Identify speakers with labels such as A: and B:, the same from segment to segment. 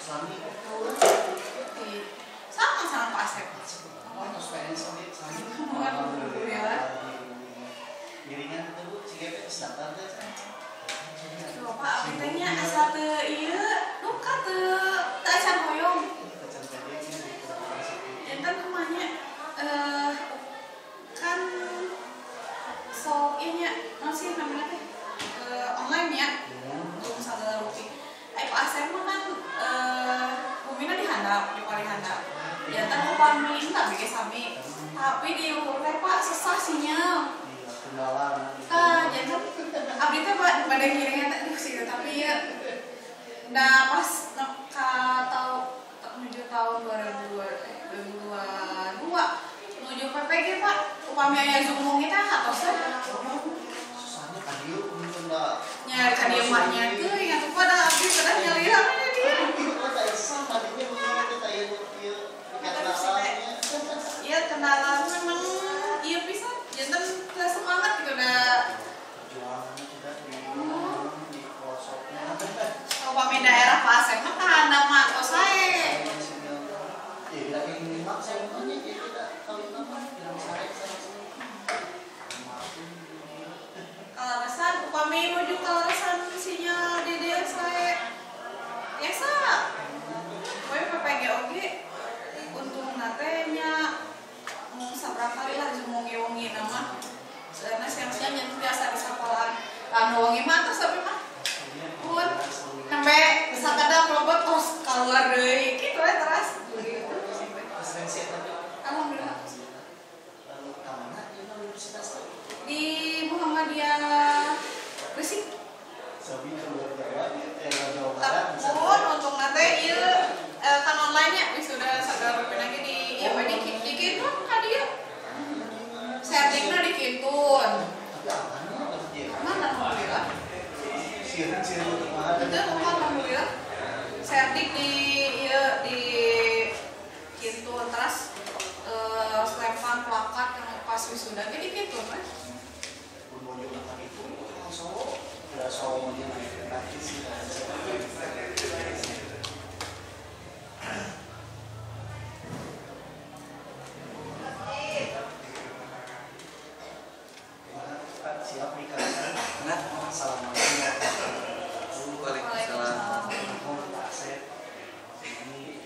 A: Islami
B: sama Pak Asep.
A: oh terus PNS oke Islami
B: Alhamdulillah.
A: Giringan itu Bu CGP daftar teh
B: Pak abitanya asal teu ieu duka teu acan hoyong. Enten kumanya kan sok ieu nya naon sih namanya teh online ya. Untuk sagala rupi. Pak Asep mah kan bumina dihandap, di paling handap. Jantan upami minta bikin sami. Tapi di luhur teh Pak susah sinyal. Jantan abdi teh pada ngiringnya teh sih tapi ya da pas menuju tahun 2022 menuju PPG Pak upami aya Zoom kita hatosna
A: susahnya kan dieu mungkin da
B: nya ka dieu mah nya teuing atuh pada abdi pada nyalira mana dia iya kenalan memang iya bisa jantan semangat gitu dah upami daerah Pak Asep mah tahandap mah tos sae kalaresan upami nuju kalaresan sinyal di dieu sae ya sa we PPG oge untungna teh nya sabrang kali lah jeung wengi-wengi mah soalna siang-siang nyen biasa di sekolahan anu wengi mah tos tapi mah pun nembe sakada mlebet tos kaluar deui kitu we teras alhamdulillah di Muhammadiyah Gresik tahun untuk nanti ieu kan online nya sudah sagala rupiah lagi di ieu we di Kintun ka dieu settingna di Kintun mana alhamdulillah itu alhamdulillah setting di ieu di Kintun terus selepan plakat yang pas wisuda ge di Kintun we
A: siap nih kalian. Nah, assalamualaikum. Waalaikumsalam. Pak Asep. Ini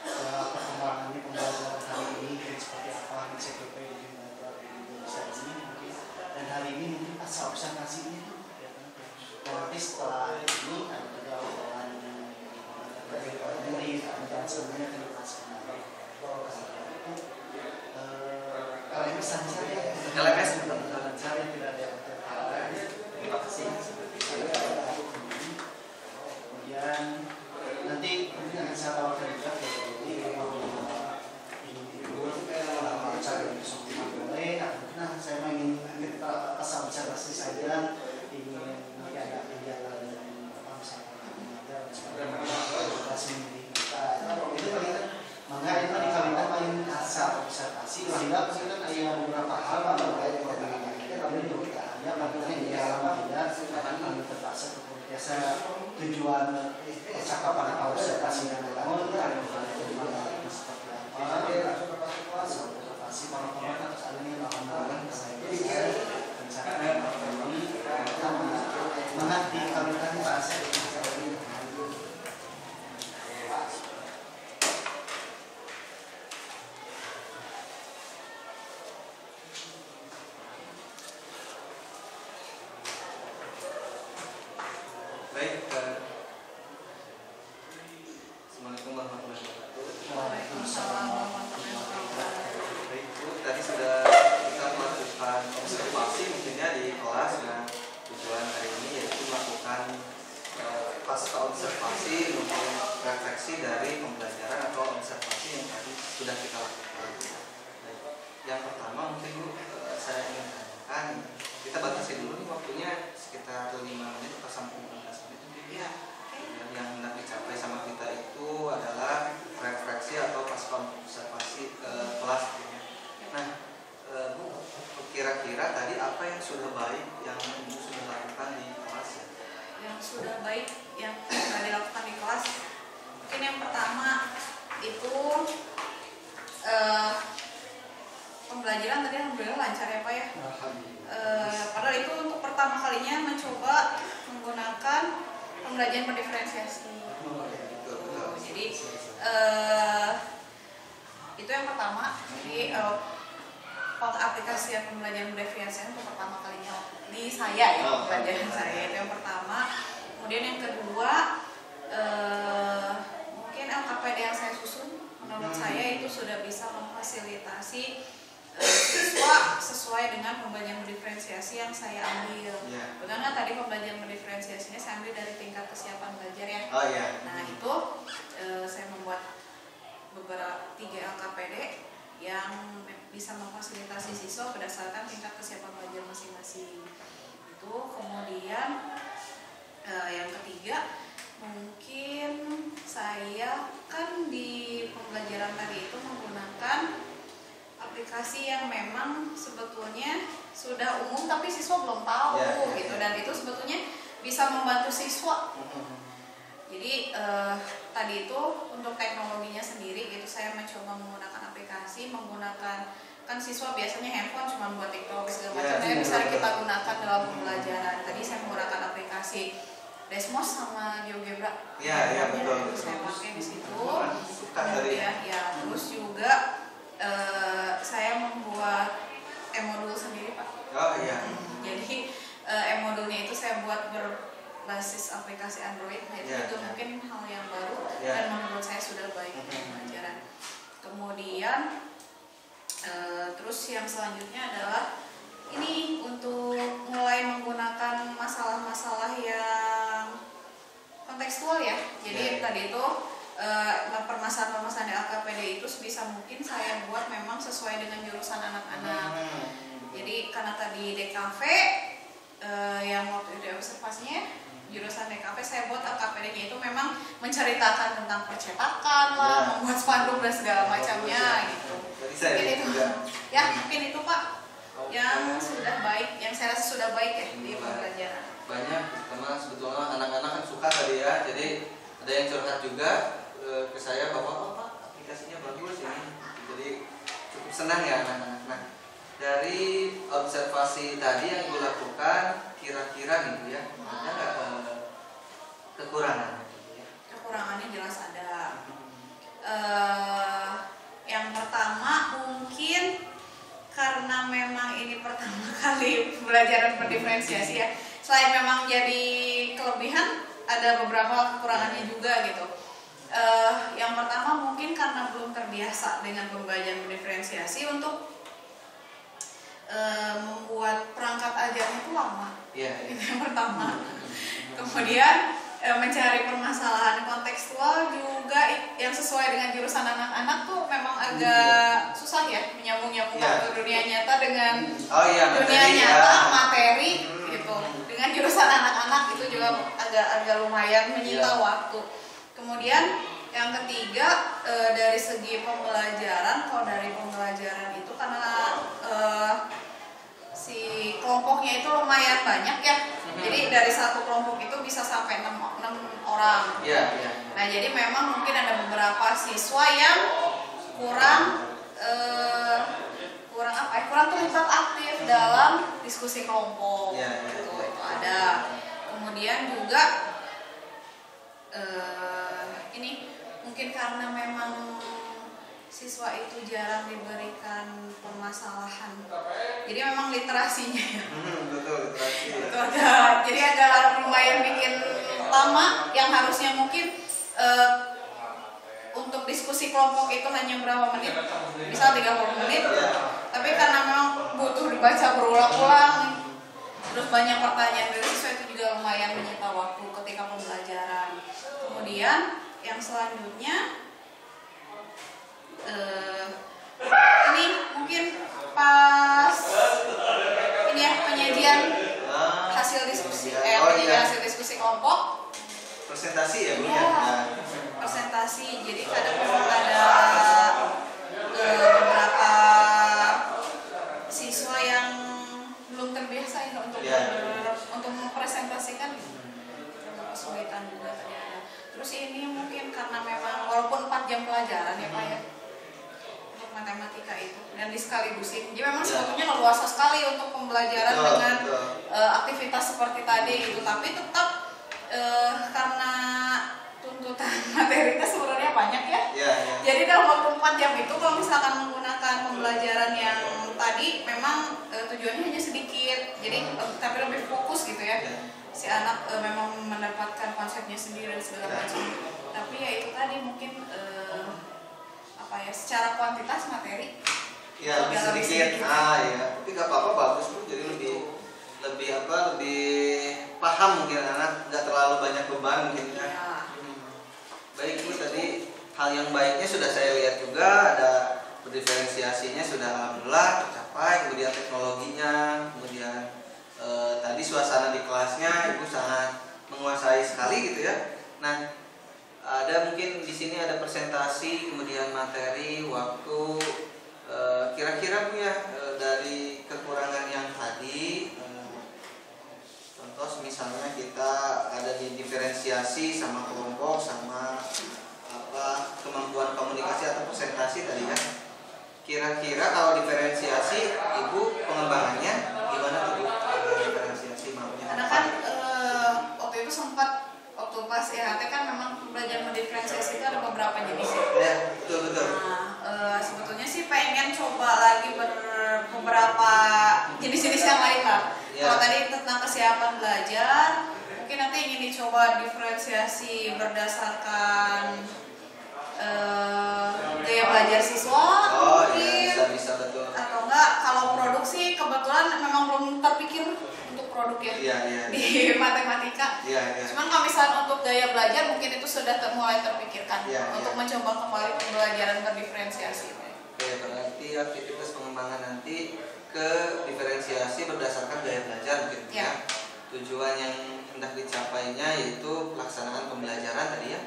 A: perkembangannya pembelajaran hari ini seperti apa di CPP di Indonesia ini mungkin dan hari ini mungkin asal observasi ini tuh nanti setelah ini ada juga obrolan dari murid dan semuanya akan dipaskan LMS saja LMS mudah-mudahan saja tidak ada yang terima kasih kemudian nanti akan saya tawarkan juga nah saya ingin kita asal observasi saja ingin nanti ada kegiatan apa misalnya edukasi kita itu kalian maka itu di kalian paling asal observasi sehingga kita ada beberapa hal atau kayak kita kami itu kita hanya bagaimana di dalam tidak kami terpaksa biasa tujuan percakapan atau observasi yang dilakukan kami seperti apa observasi para atas adanya lahan-lahan saya mengerti kami kan bahasa
C: baik melakukan pasca observasi untuk refleksi dari pembelajaran atau observasi yang tadi sudah kita lakukan. Baik. Yang pertama mungkin Bu, saya ingin tanyakan, kita batasi dulu nih waktunya sekitar 5 menit atau sampai 15 menit mungkin.
B: Ya.
C: Yang hendak dicapai sama kita itu adalah refleksi atau pasca observasi kelas. Nah, Bu, kira-kira tadi apa yang sudah baik yang Ibu sudah lakukan di kelas ya?
B: Yang sudah baik yang sudah dilakukan di kelas, mungkin yang pertama itu pembelajaran tadi alhamdulillah lancar ya Pak ya. Padahal itu untuk pertama kalinya mencoba menggunakan pembelajaran berdiferensiasi. Jadi itu yang pertama. Jadi pengaplikasian pembelajaran berdiferensiasi untuk pertama kalinya di saya ya, pembelajaran saya itu yang pertama. Kemudian yang kedua mungkin LKPD yang saya susun menurut saya itu sudah bisa memfasilitasi siswa sesuai dengan pembelajaran berdiferensiasi yang saya ambil. Karena tadi pembelajaran berdiferensiasinya saya ambil dari tingkat kesiapan belajar ya. Nah itu saya membuat beberapa 3 LKPD yang bisa memfasilitasi siswa berdasarkan tingkat kesiapan belajar masing-masing. Itu kemudian yang ketiga mungkin saya kan di pembelajaran tadi itu menggunakan aplikasi yang memang sebetulnya sudah umum tapi siswa belum tahu gitu, dan itu sebetulnya bisa membantu siswa. Jadi tadi itu untuk teknologinya sendiri itu saya mencoba menggunakan aplikasi, menggunakan kan siswa biasanya handphone cuma buat TikTok segala macam, bisa kita gunakan dalam pembelajaran. Tadi saya menggunakan aplikasi Desmos sama GeoGebra.
C: Iya betul.
B: Saya pakai di situ. Kemudian ya terus juga saya membuat e-modul sendiri Pak. Jadi e-modulnya itu saya buat berbasis aplikasi Android. Itu juga mungkin hal yang baru dan menurut saya sudah baik untuk pembelajaran. Kemudian terus yang selanjutnya adalah ini untuk mulai menggunakan masalah-masalah yang kontekstual ya. Jadi tadi itu permasalahan-permasalahan di LKPD itu sebisa mungkin saya buat memang sesuai dengan jurusan anak-anak. Jadi karena tadi DKV yang waktu itu observasinya jurusan DKV, saya buat LKPD-nya itu memang menceritakan tentang percetakan lah, membuat spanduk dan segala macamnya gitu. Mungkin itu ya, mungkin itu Pak yang sudah baik, yang saya rasa sudah baik ya di pembelajaran.
C: Banyak, karena sebetulnya anak-anak kan suka tadi ya, jadi ada yang curhat juga ke saya bahwa Pak aplikasinya bagus ini, jadi cukup senang ya anak-anak. Nah, dari observasi tadi yang Ibu lakukan, kira-kira nih Bu ya, ada nggak kekurangan?
B: Kekurangannya jelas ada. Yang pertama mungkin karena memang ini pertama kali pembelajaran berdiferensiasi ya, selain memang jadi kelebihan, ada beberapa kekurangannya juga gitu. Yang pertama mungkin karena belum terbiasa dengan pembelajaran berdiferensiasi, untuk membuat perangkat ajarnya itu lama. Itu yang pertama. Kemudian mencari permasalahan kontekstual juga yang sesuai dengan jurusan anak-anak tuh memang agak susah ya, menyambung-nyambung ke dunia nyata dengan dunia nyata materi gitu. Dengan jurusan anak-anak itu juga agak lumayan menyita waktu. Kemudian yang ketiga dari segi pembelajaran, kalau dari pembelajaran itu karena si kelompoknya itu lumayan banyak ya. Jadi dari satu kelompok itu bisa sampai 6 orang. Nah jadi memang mungkin ada beberapa siswa yang kurang terlibat aktif dalam diskusi kelompok. Gitu, itu ada. Kemudian juga ini mungkin karena memang siswa itu jarang diberikan permasalahan, jadi memang literasinya ya.
C: Betul, literasi.
B: Itu jadi agak lumayan bikin lama, yang harusnya mungkin untuk diskusi kelompok itu hanya berapa menit, misal 30 menit, tapi karena memang butuh dibaca berulang-ulang, terus banyak pertanyaan dari siswa, itu juga lumayan menyita waktu ketika pembelajaran. Kemudian yang selanjutnya ini mungkin pas ini ya penyajian hasil diskusi penyajian hasil diskusi kelompok,
C: presentasi ya Bu
B: ya,
C: ya.
B: presentasi. Jadi kadang memang ada beberapa siswa yang belum terbiasa ya untuk mempresentasikan, kesulitan juga ternyata. Terus ini mungkin karena memang walaupun 4 jam pelajaran ya Pak ya untuk matematika itu dan disekaligusin, jadi memang sebetulnya leluasa sekali untuk pembelajaran dengan aktivitas seperti tadi gitu, tapi tetap karena tuntutan materinya sebenarnya banyak ya. Jadi dalam waktu 4 jam itu kalau misalkan menggunakan pembelajaran yang tadi memang tujuannya hanya sedikit, jadi tapi lebih fokus gitu ya. Si anak memang mendapatkan konsepnya sendiri dan segala macam. Tapi ya itu tadi mungkin secara kuantitas materi
C: ya lebih sedikit. Ya, tapi nggak apa-apa, bagus Bu. Jadi lebih paham mungkin anak, nggak terlalu banyak beban mungkin ya. Baik Bu, tadi hal yang baiknya sudah saya lihat juga, ada berdiferensiasinya sudah alhamdulillah tercapai, kemudian teknologinya, kemudian tadi suasana di kelasnya Ibu sangat menguasai sekali gitu ya. Nah, ada mungkin di sini ada presentasi, kemudian materi, waktu, kira-kira Bu ya dari kekurangan yang tadi, contoh misalnya kita ada di diferensiasi sama kelompok sama kemampuan komunikasi atau presentasi tadi ya. Kira-kira kalau diferensiasi Ibu pengembangannya gimana tuh Bu? Diferensiasi maunya.
B: Karena kan waktu itu sempat waktu pas IHT kan memang belajar mendiferensiasi itu ada beberapa jenis ya.
C: Ya, betul.
B: Nah, sebetulnya sih pengen coba lagi beberapa jenis-jenis yang lain lah. Kalau tadi tentang kesiapan belajar, mungkin nanti ingin dicoba diferensiasi berdasarkan gaya belajar siswa mungkin.
C: Bisa betul.
B: Atau enggak kalau produksi kebetulan memang belum terpikir untuk produk ya. Di matematika. Cuman kalau misalnya untuk gaya belajar mungkin itu sudah mulai terpikirkan untuk mencoba kembali pembelajaran berdiferensiasi.
C: Oke, berarti aktivitas pengembangan nanti ke diferensiasi berdasarkan gaya belajar mungkin ya. Tujuan yang hendak dicapainya yaitu pelaksanaan pembelajaran tadi ya.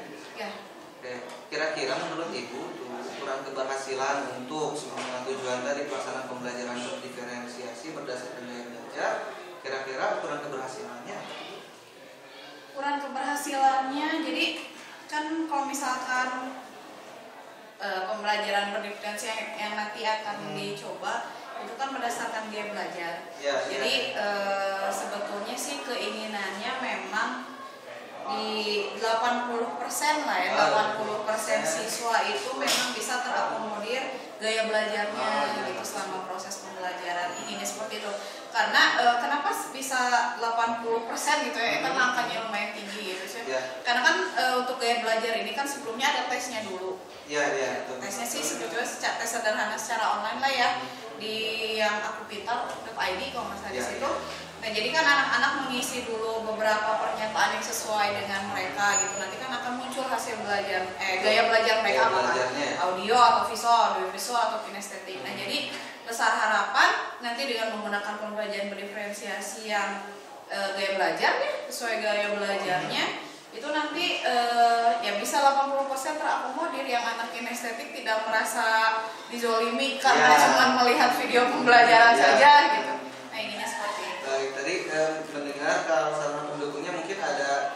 C: Oke, kira-kira menurut Ibu ukuran keberhasilan untuk semua tujuan tadi pelaksanaan pembelajaran berdiferensiasi berdasarkan gaya belajar, kira-kira ukuran keberhasilannya?
B: Ukuran keberhasilannya, jadi kan kalau misalkan pembelajaran berdiferensiasi yang nanti akan dicoba itu kan berdasarkan gaya belajar. Jadi sebetulnya sih keinginannya memang di 80% lah ya, 80% siswa itu memang bisa terakomodir gaya belajarnya gitu selama proses pembelajaran. Inginnya seperti itu. Karena kenapa bisa 80% gitu ya, kan angkanya lumayan tinggi gitu sih. Karena kan untuk gaya belajar ini kan sebelumnya ada tesnya dulu. Tesnya sih sebetulnya tes sederhana secara online lah ya, di yang akupitar.id kalau nggak salah di situ. Nah, jadi kan anak-anak mengisi dulu beberapa pernyataan yang sesuai dengan mereka gitu. Nanti kan akan muncul hasil belajar gaya belajar mereka apakah audio atau visual atau kinestetik. Nah, jadi besar harapan nanti dengan menggunakan pembelajaran berdiferensiasi yang gaya belajar ya, sesuai gaya belajarnya itu nanti ya bisa 80% terakomodir, yang anak kinestetik tidak merasa dizolimi karena cuma melihat video pembelajaran saja gitu. Nah, ininya seperti itu.
C: Baik, tadi mendengar kalau salah pendukungnya mungkin ada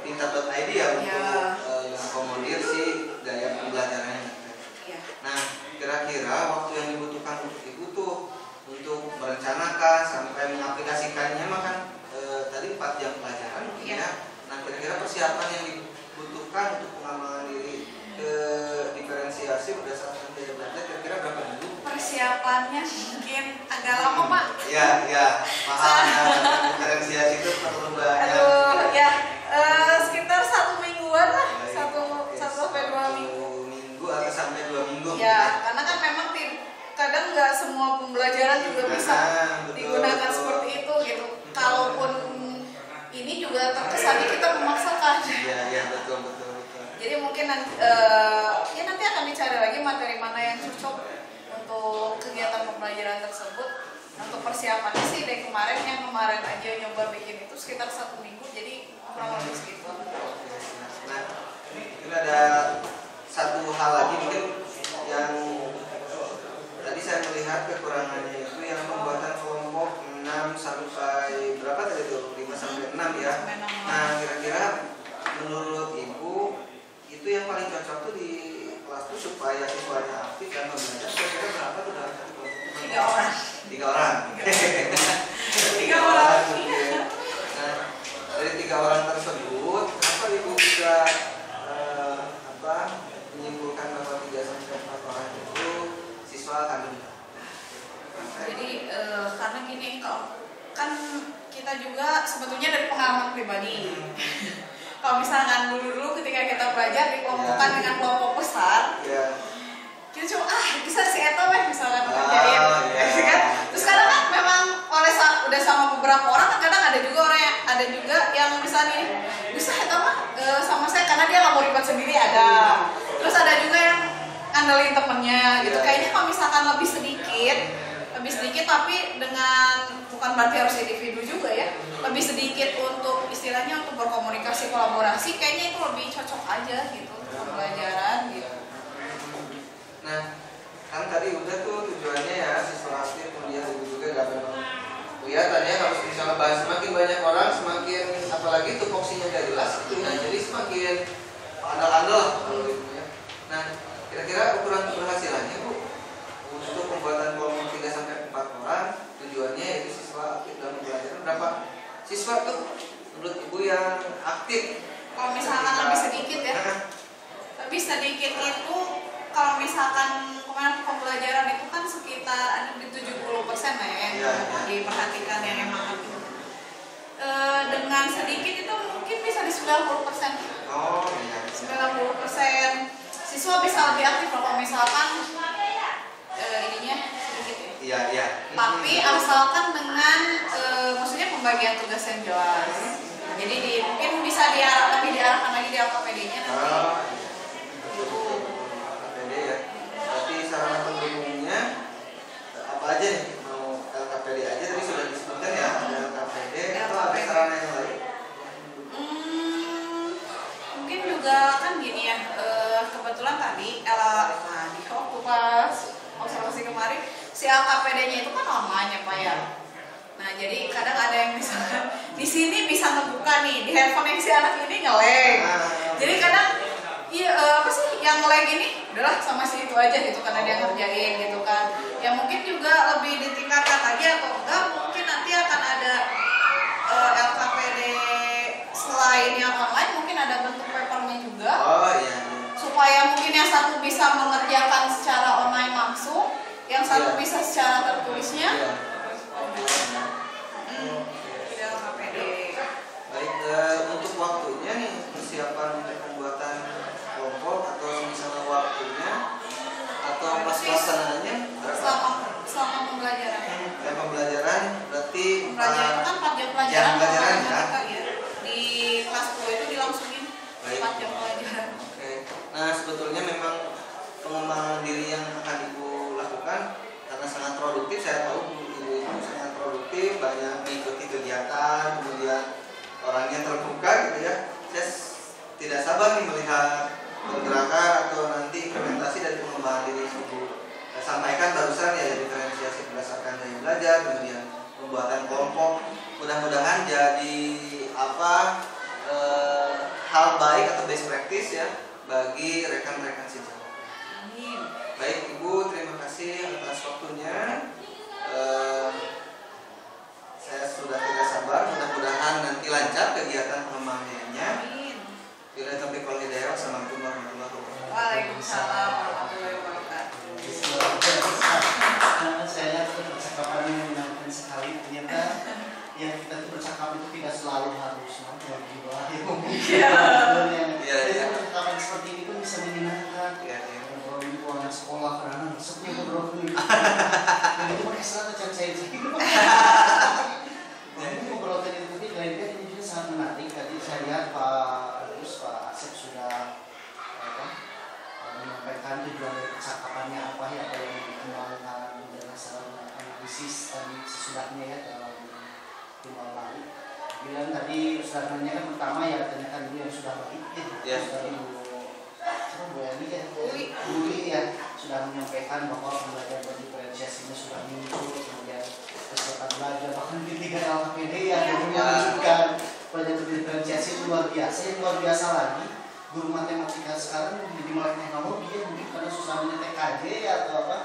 C: pintar.id ya untuk mengakomodir si gaya pembelajarannya. Nah, kira-kira waktu yang dibutuhkan untuk Ibu tuh untuk merencanakan sampai mengaplikasikannya makan tadi 4 jam pelajaran mungkin ya. Nah, kira-kira persiapan yang dibutuhkan untuk pengembangan diri ke diferensiasi berdasarkan gaya belajar kira-kira berapa minggu?
B: Persiapannya mungkin agak lama Pak.
C: Paham ya. Diferensiasi itu perlu banyak.
B: Sekitar 1 mingguan lah, 1 sampai 2 minggu.
C: Atau sampai 2 minggu.
B: Karena kan memang kadang nggak semua pembelajaran juga bisa digunakan seperti itu gitu. Kalaupun ya nanti akan dicari lagi materi mana yang cocok untuk kegiatan pembelajaran tersebut. Untuk persiapannya sih dari kemarin aja nyoba bikin itu sekitar 1 minggu, jadi kurang lebih segitu.
C: Nah, mungkin ada satu hal lagi mungkin yang tadi saya melihat kekurangannya itu yang pembuatan kelompok 6 sampai berapa tadi itu? 5 sampai 6 ya. Nah, kira-kira menurut Ibu itu yang paling cocok tuh di kelas tuh supaya siswanya aktif dan belajar kira-kira berapa tuh dalam satu kelompok?
B: 3 orang.
C: 3 orang.
B: 3 orang.
C: Nah, dari 3 orang tersebut, kenapa Ibu bisa menyimpulkan bahwa 3 sampai 4 orang itu siswa akan meningkat?
B: Jadi karena gini, kan kita juga sebetulnya dari pengalaman pribadi. Kalau misalkan dulu ketika kita belajar dikelompokkan dengan kelompok besar, kita cuma bisa si Eta misalkan ngerjain, kan? Terus kadang kan memang udah sama beberapa orang, kan kadang ada juga yang misalnya ini bisa Eta sama saya karena dia nggak mau ribet sendiri ada. Terus ada juga yang ngandelin temennya gitu. Kayaknya kalau misalkan lebih sedikit tapi dengan bukan berarti harus individu juga ya, lebih sedikit untuk istilahnya untuk berkomunikasi kolaborasi, kayaknya itu lebih cocok aja gitu untuk pembelajaran gitu.
C: Nah, kan tadi udah tuh tujuannya ya siswa aktif, kemudian Ibu juga dapat kelihatannya harus misalnya bahas semakin banyak orang, semakin apalagi tupoksinya gak jelas gitu ya, jadi semakin andal-andal kalau gitu ya. Nah, kira-kira ukuran keberhasilannya Bu untuk pembuatan kelompok 3 sampai 4 orang, tujuannya yaitu siswa aktif dalam pembelajaran berapa siswa tuh menurut Ibu yang aktif?
B: Kalau misalkan lebih sedikit ya, lebih sedikit itu kalau misalkan kemarin pembelajaran itu kan sekitar ada di 70% lah ya, diperhatikan yang emang aktif. Dengan sedikit itu mungkin bisa di 90%.
C: Oh iya.
B: 90% siswa bisa lebih aktif kalau misalkan ininya sedikit ya.
C: Iya.
B: Tapi asalkan dengan maksudnya pembagian tugas yang jelas. Jadi mungkin bisa lebih diarahkan lagi di LKPD-nya nanti.
C: LKPD ya. Berarti sarana pendukungnya apa aja nih? Mau LKPD aja tadi sudah disebutkan ya, ada LKPD atau ada sarana yang lain?
B: Mungkin juga kan gini ya, kebetulan tadi di waktu pas observasi kemarin si LKPD-nya itu kan online ya Pak ya. Nah jadi kadang ada yang misalnya di sini bisa ngebuka nih, di handphone yang si anak ini nge-lag. Jadi kadang apa sih yang nge-lag ini udahlah sama si itu aja gitu karena dia ngerjain gitu kan. Ya mungkin juga lebih ditingkatkan lagi atau enggak mungkin nanti akan ada LKPD selain yang online mungkin ada bentuk papernya juga.
C: Oh iya.
B: Supaya mungkin yang satu bisa mengerjakan secara online langsung, yang satu bisa secara tertulisnya. Tidak LKPD.
C: Baik, untuk waktunya nih persiapan untuk pembuatan kelompok atau misalnya waktunya atau pas pelaksanaannya
B: selama pembelajaran.
C: Pembelajaran berarti
B: Pembelajaran kan 4 jam pelajaran
C: ya.
B: Di kelas 10 itu dilangsungin 4 jam pelajaran.
C: Oke. Nah sebetulnya memang pengembangan diri yang akan Ibu lakukan karena sangat produktif, saya tahu Ibu itu sangat produktif, banyak mengikuti kegiatan, kemudian orangnya terbuka gitu ya. Saya tidak sabar nih melihat pergerakan atau nanti implementasi dari pengembangan diri Ibu sampaikan barusan ya, diferensiasi berdasarkan daya belajar, kemudian pembuatan kelompok. Mudah-mudahan jadi hal baik atau best practice ya bagi rekan-rekan sejawat. Baik Ibu, terima kasih atas waktunya. Saya sudah tidak sabar, mudah-mudahan nanti lancar kegiatan pengembangannya. Bila topik hidayah, assalamualaikum warahmatullahi wabarakatuh.
B: Waalaikumsalam warahmatullahi wabarakatuh.
A: Saya lihat percakapannya menyenangkan sekali. Ternyata yang kita tuh bercakap itu tidak selalu harus percakapan seperti ini pun bisa menyenangkan. Ngobrolin keuangan sekolah karena seperti ngobrolin. Dan itu pakai salah cair-cair. Ngobrol tadi itu lainnya ini juga sangat menarik. Tadi saya lihat Pak Asep sudah kemudian tadi Ustaz nanya kan pertama ya tanyakan dulu yang sudah baik
C: Ya.
A: Dari Bu Yani ya, Uli ya sudah menyampaikan bahwa pembelajaran berdiferensiasi ini sudah muncul, kemudian peserta belajar bahkan di 3 LKPD ya menunjukkan pelajaran berdiferensiasi itu luar biasa. Yang luar biasa lagi guru matematika sekarang menjadi melek teknologi ya, mungkin karena susahnya TKJ atau apa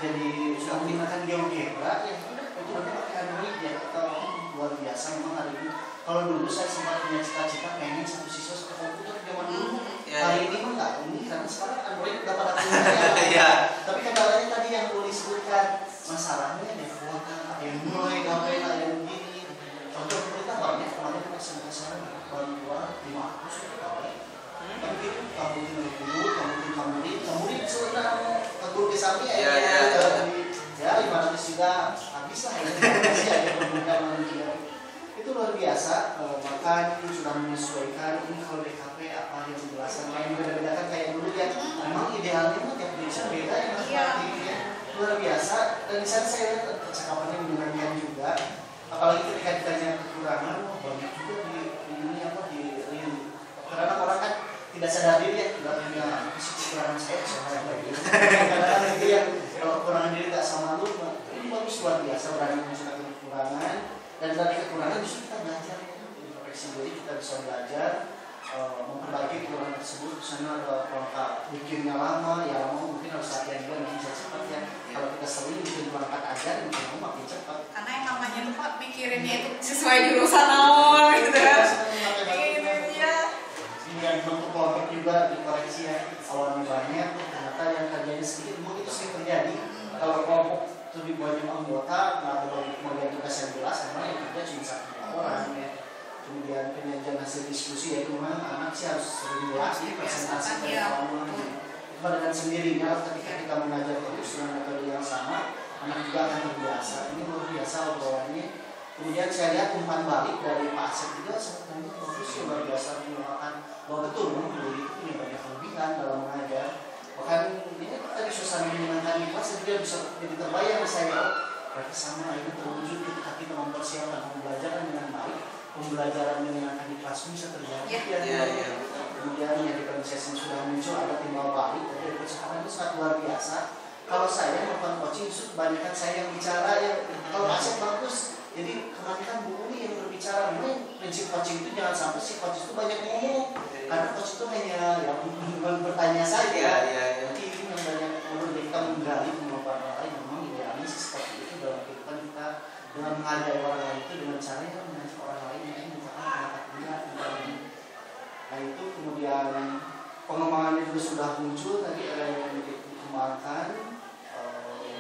A: jadi sudah menggunakan GeoGebra ya itu nanti pakai Android ya atau luar biasa memang hari ini. Kalau dulu saya sempat punya cita-cita pengen satu siswa ke komputer zaman dulu. Hari ini mah nggak ini karena sekarang Android udah pada punya ya. Tapi kendalanya tadi yang Uli sebutkan masalahnya network yang mulai ngapain yang begini. Contoh kita banyak kemarin SMS bantuan 500 kali. Tapi itu kamu sebenarnya guru ke samping ya 500 juga habis lah ya perbukaan itu luar biasa. Bahkan sudah menyesuaikan ini kalau DKP apa yang penjelasan lain beda-beda kan kayak dulu ya memang idealnya mah tiap desa beda ya luar biasa. Dan di sana saya lihat percakapannya menyenangkan juga, apalagi ketika ditanya kekurangan banyak juga di ini apa di karena orang kan tidak sadar diri ya tidak punya kekurangan saya kadang-kadang itu yang kalau kekurangan diri tidak sama lu ini bagus luar biasa berani menunjukkan kekurangan. Dan dari kekurangan justru kita belajar introspeksi diri, kita bisa belajar memperbaiki kekurangan tersebut. Misalnya ada perangkat bikinnya lama ya lama mungkin harus latihan juga mungkin bisa cepat ya. Kalau kita sering bikin perangkat aja mungkin makin cepat
B: karena yang namanya tuh Pak mikirinnya itu sesuai jurusan awal gitu kan
A: yang bentuk kelompok juga dikoreksi ya awalnya banyak ternyata yang kerjanya sedikit mungkin itu sering terjadi. Kalau kelompok lebih banyak anggota nggak ada bagian tugas yang jelas karena yang kerja cuma 1 orang ya. Kemudian penyajian hasil diskusi ya itu memang anak sih harus sering dilatih presentasi pengalaman itu dengan sendirinya ketika kita mengajar terus dengan metode yang sama anak juga akan terbiasa. Ini luar biasa obrolannya. Kemudian saya lihat umpan balik dari Pak Asep juga sebenarnya bagus ya luar biasa mengatakan bahwa betul guru itu punya banyak kelebihan dalam mengajar. Bahkan ini tadi suasana menyenangkan di kelas dia bisa jadi terbayang saya berarti sama itu terwujud ketika kita mempersiapkan pembelajaran dengan baik, pembelajaran menyenangkan di kelas bisa terjadi. Kemudian yang diferensiasi sudah muncul ada timbal balik dari percakapan itu sangat luar biasa. Kalau saya melakukan coaching itu kebanyakan saya yang bicara ya kalau Asep bagus. Jadi kemarin kan Bu Uli yang berbicara memang prinsip coaching itu jangan sampai si coach itu banyak ngomong karena coach itu hanya ya bertanya saja. Nanti ini yang banyak ngomong kita menggali kemampuan orang lain memang idealnya seperti itu dalam kehidupan kita dengan menghargai orang lain itu dengan cara yang mengajak orang lain mungkin misalkan mengatakan ini. Nah itu kemudian pengembangannya juga sudah muncul tadi ada yang dikembangkan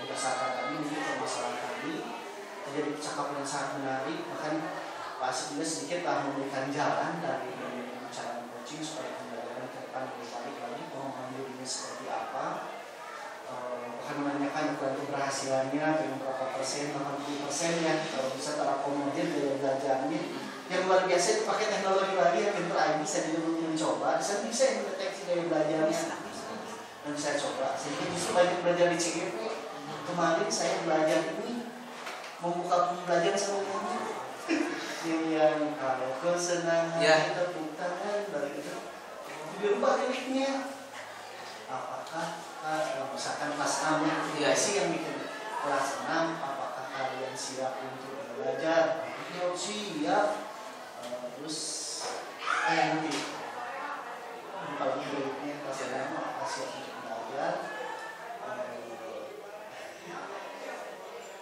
A: berdasarkan tadi mungkin permasalahan tadi. Jadi percakapan yang sangat menarik, bahkan Pak Asep juga sedikit memberikan jalan dari cara coaching supaya pembelajaran ke depan lebih baik lagi, pengembangan dirinya seperti apa, bahkan menanyakan ukuran keberhasilannya dengan berapa persen, 80% ya, kalau bisa terakomodir dari belajarnya. Yang luar biasa itu pakai teknologi lagi yang pintar lagi, saya juga belum mencoba, saya bisa yang mendeteksi dari belajarnya, dan saya coba. Sehingga justru banyak belajar di CGP. Kemarin saya belajar ini membuka pembelajaran sama umumnya yang kalau kesenangan tepuk tangan dari itu dirubah liriknya apakah misalkan kelas 6 sih yang bikin kelas 6 apakah kalian siap untuk belajar siap terus nanti kalau liriknya kelas 6 apakah siap untuk belajar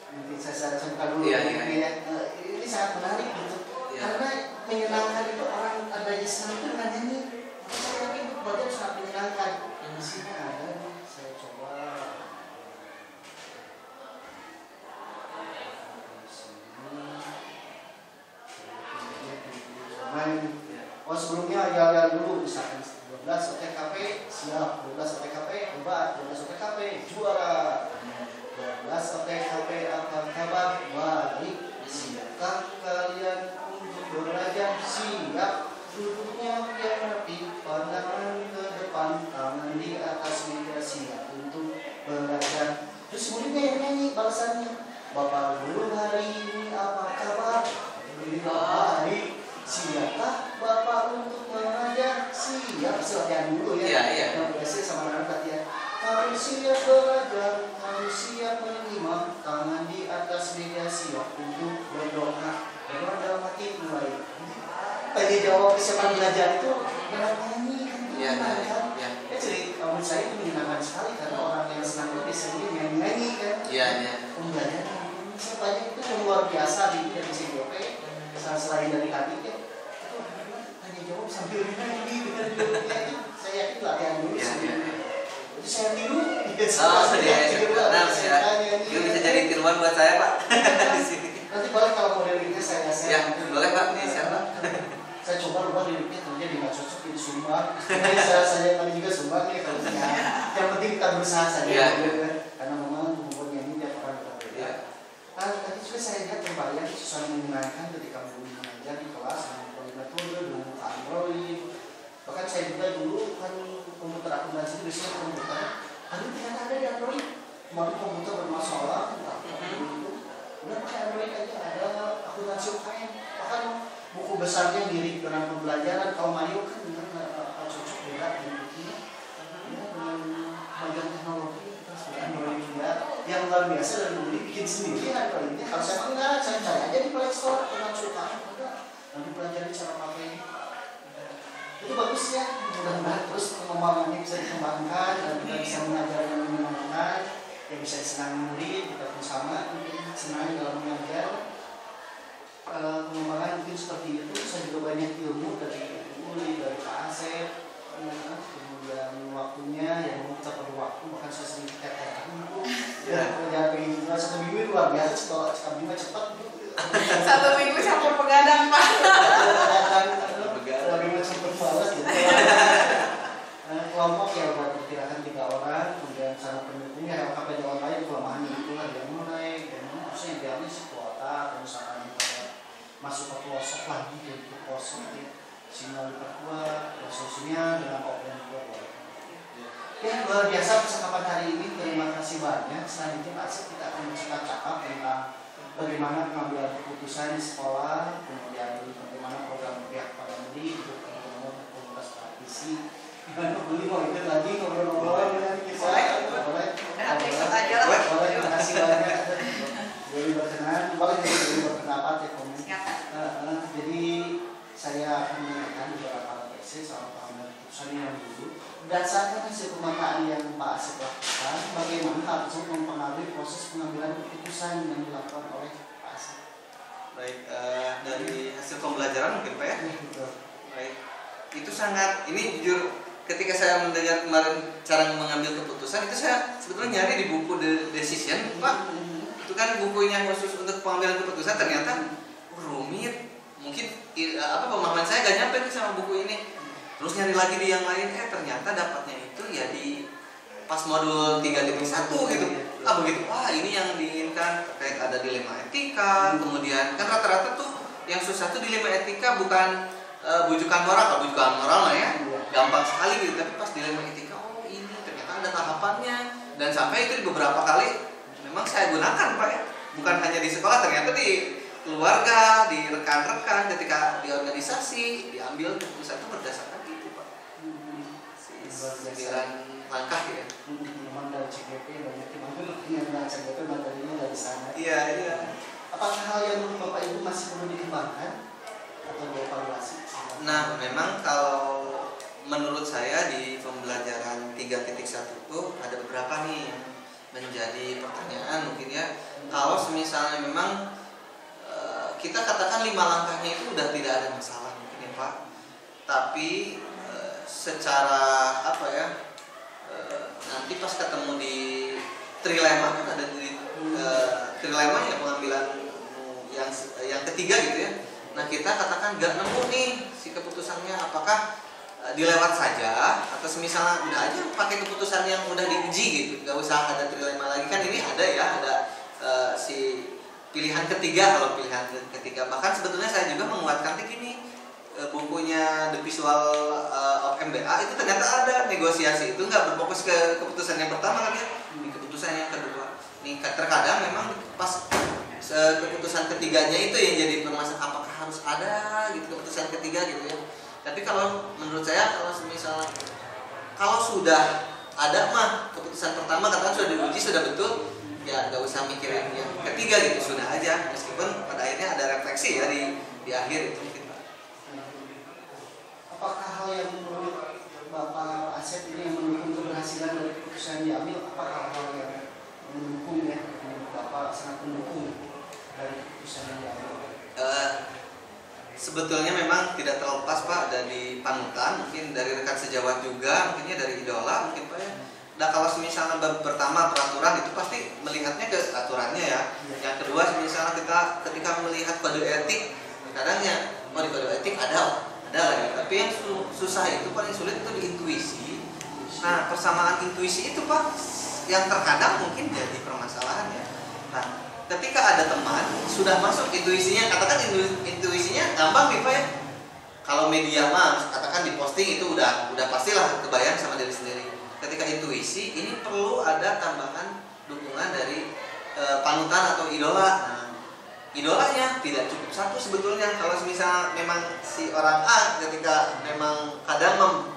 A: nanti saya contohkan dulu ini sangat menarik gitu karena menyenangkan itu orang adanya senang itu dengan nyanyi saya yakin itu belajar sangat menyenangkan di sini ada saya coba sebelumnya jalan dulu misalkan 12 OTKP siap 12 OTKP hebat 12 OTKP juara 12 OTKP apa kabar? Baik. Siapkah kalian untuk belajar? Siap. Duduknya yang rapi, pandangan ke depan, tangan di atas meja siap untuk belajar. Terus muridnya yang nyanyi balasannya. Bapak guru hari ini apa kabar? Baik. tanya jawab kesiapan belajar itu yang nyanyi kan
C: Iya,
A: kan.
C: iya.
A: Ya jadi menurut saya itu menyenangkan sekali karena orang yang senang itu biasanya nyanyi kan.
C: Iya, iya.
A: Pembelajaran saya banyak itu yang luar biasa di CGP selain dari tadi ya. Tanya jawab sambil nyanyi dengan jawabnya itu saya yakin latihan dulu
C: Iya,
A: sih.
C: iya.
A: Itu saya tiru.
C: Oh, ya. Itu bisa jadi tiruan buat saya, Pak. Di sini.
A: Nanti balik kalau modelingnya saya
C: Ya, boleh, Pak, di share.
A: Saya coba rubah liriknya ternyata nggak cocok jadi sumbang. Saya tadi juga sumbang ya kalau yang penting kita berusaha saja.
C: Iya.
A: Karena memang kemampuan nyanyi tiap orang berbeda. Tadi juga saya lihat pembalian itu sangat menyenangkan ketika mengajar di kelas dengan metode dengan Android. Bahkan saya juga dulu kan komputer akuntansi itu biasanya komputer. Lalu ternyata ada di Android. Kemarin komputer bermasalah. Udah pakai Android aja, ada akuntansi UKM. Bahkan buku besarnya mirip dengan pembelajaran. Kalau Mario kan dengan cocok berat dan begini. Ya, dengan bagian teknologi kita sudah Android juga. Yang luar biasa dan beli bikin sendiri Androidnya. Kalau saya enggak, saya cari aja di Play Store dengan UKM. Nanti pelajari cara pakai. Itu bagus ya. Mudah-mudahan terus pengembangannya bisa dikembangkan dan kita bisa mengajar yang menyenangkan. Yang bisa disenangi murid, kita pun sama mungkin senang dalam mengajar. Pengembangan mungkin seperti itu. Saya juga banyak ilmu dari Uli, dari Pak Asep. Kemudian waktunya yang kita perlu waktu, bahkan saya sering tetekan buku. Dan pengajar pengen juga 1 minggu luar biasa, kalau cekap juga cepat.
B: 1 minggu campur pegadang, Pak.
A: Lebih macam berbalas gitu. Kelompok yang diperkirakan 3 orang, kemudian sana pendukungnya KPD online kelemahan itulah yang mulai dan maksudnya idealnya si kuota atau misalkan masuk ke pelosok lagi ke pelosok ya sinyal diperkuat resolusinya dengan offline juga ya luar biasa percakapan hari ini. Terima kasih banyak. Selanjutnya Pak Asep kita akan bercakap tentang bagaimana pengambilan keputusan di sekolah, kemudian bagaimana program pihak pada murid untuk komunitas praktisi. Gimana beli mau ikut lagi ngobrol-ngobrol dengan kita? Boleh.
B: Ikut aja lah.
A: Boleh. Terima kasih banyak. Boleh berkenan. Boleh jadi berpendapat ya komen. Jadi saya akan menanyakan beberapa refleksi soal pengambilan keputusan yang dulu. Berdasarkan hasil pemetaan yang Pak Asep lakukan, bagaimana hal tersebut mempengaruhi proses pengambilan keputusan yang dilakukan oleh Pak Asep?
C: Baik, dari hasil pembelajaran mungkin Pak ya?
A: Betul.
C: Baik, itu sangat, ini jujur ketika saya mendengar kemarin cara mengambil keputusan itu saya sebetulnya nyari di buku The Decision, Pak. Itu kan bukunya khusus untuk pengambilan keputusan, ternyata rumit. Mungkin pemahaman saya gak nyampe nih sama buku ini. Terus nyari lagi di yang lain, ternyata dapatnya itu ya di pas modul 3.1 gitu. Begitu, ini yang diinginkan terkait ada dilema etika. Kemudian kan rata-rata tuh yang susah tuh dilema etika bukan bujukan moral lah ya, gampang sekali gitu. Tapi pas dilema etika, ini ternyata ada tahapannya. Dan sampai itu di beberapa kali memang saya gunakan Pak ya, bukan hanya di sekolah, ternyata di keluarga, di rekan-rekan, ketika di organisasi diambil keputusan itu berdasarkan itu Pak. 9 langkah ya.
A: Memang dari CGP banyak yang dari CGP materinya dari sana.
C: Iya.
A: Apakah hal yang menurut Bapak Ibu masih perlu dikembangkan atau dievaluasi?
C: Nah, memang kalau menurut saya di pembelajaran 3.1 itu ada beberapa nih yang menjadi pertanyaan mungkin ya. Kalau misalnya memang kita katakan 5 langkahnya itu udah tidak ada masalah mungkin ya Pak. Tapi secara nanti pas ketemu di trilema kan ada di trilema ya pengambilan yang ketiga gitu ya. Nah kita katakan gak nemu nih si keputusannya, apakah dilewat saja atau misalnya udah aja pakai keputusan yang udah diuji gitu, gak usah ada trilema lagi. Kan ini ada ya, ada si pilihan ketiga. Kalau pilihan ketiga bahkan sebetulnya saya juga menguatkan ini bukunya The Visual of MBA itu ternyata ada negosiasi itu nggak berfokus ke keputusan yang pertama kan ya, di keputusan yang kedua. Nih terkadang memang pas keputusan ketiganya itu yang jadi permasalahan, apakah harus ada gitu keputusan ketiga gitu ya. Tapi kalau menurut saya misalnya kalau sudah ada mah keputusan pertama katakan sudah diuji sudah betul ya, nggak usah mikirin yang ketiga gitu, sudah aja meskipun pada akhirnya ada refleksi ya di akhir itu mungkin Pak.
A: apakah hal yang menurut Bapak Asep ini yang mendukung keberhasilan dari keputusan yang diambil, apakah hal yang mendukung ya, menurut Bapak sangat mendukung dari keputusan yang diambil?
C: Sebetulnya memang tidak terlepas Pak dari panutan, mungkin dari rekan sejawat juga, mungkinnya dari idola mungkin Pak ya. Nah kalau misalnya pertama peraturan itu pasti melihatnya ke aturannya ya. Yang kedua misalnya kita ketika melihat kode etik, kadangnya mau di kode etik ada lah ya. Tapi yang susah itu paling sulit itu di intuisi. Nah persamaan intuisi itu Pak yang terkadang mungkin jadi permasalahan ya. Nah ketika ada teman sudah masuk intuisinya, katakan intuisinya gampang nih Pak ya. Kalau media mah katakan di posting itu udah pastilah kebayang sama diri sendiri. Ketika intuisi ini perlu ada tambahan dukungan dari panutan atau idola. Nah, idolanya tidak cukup satu sebetulnya. Kalau misal memang si orang A ketika memang kadang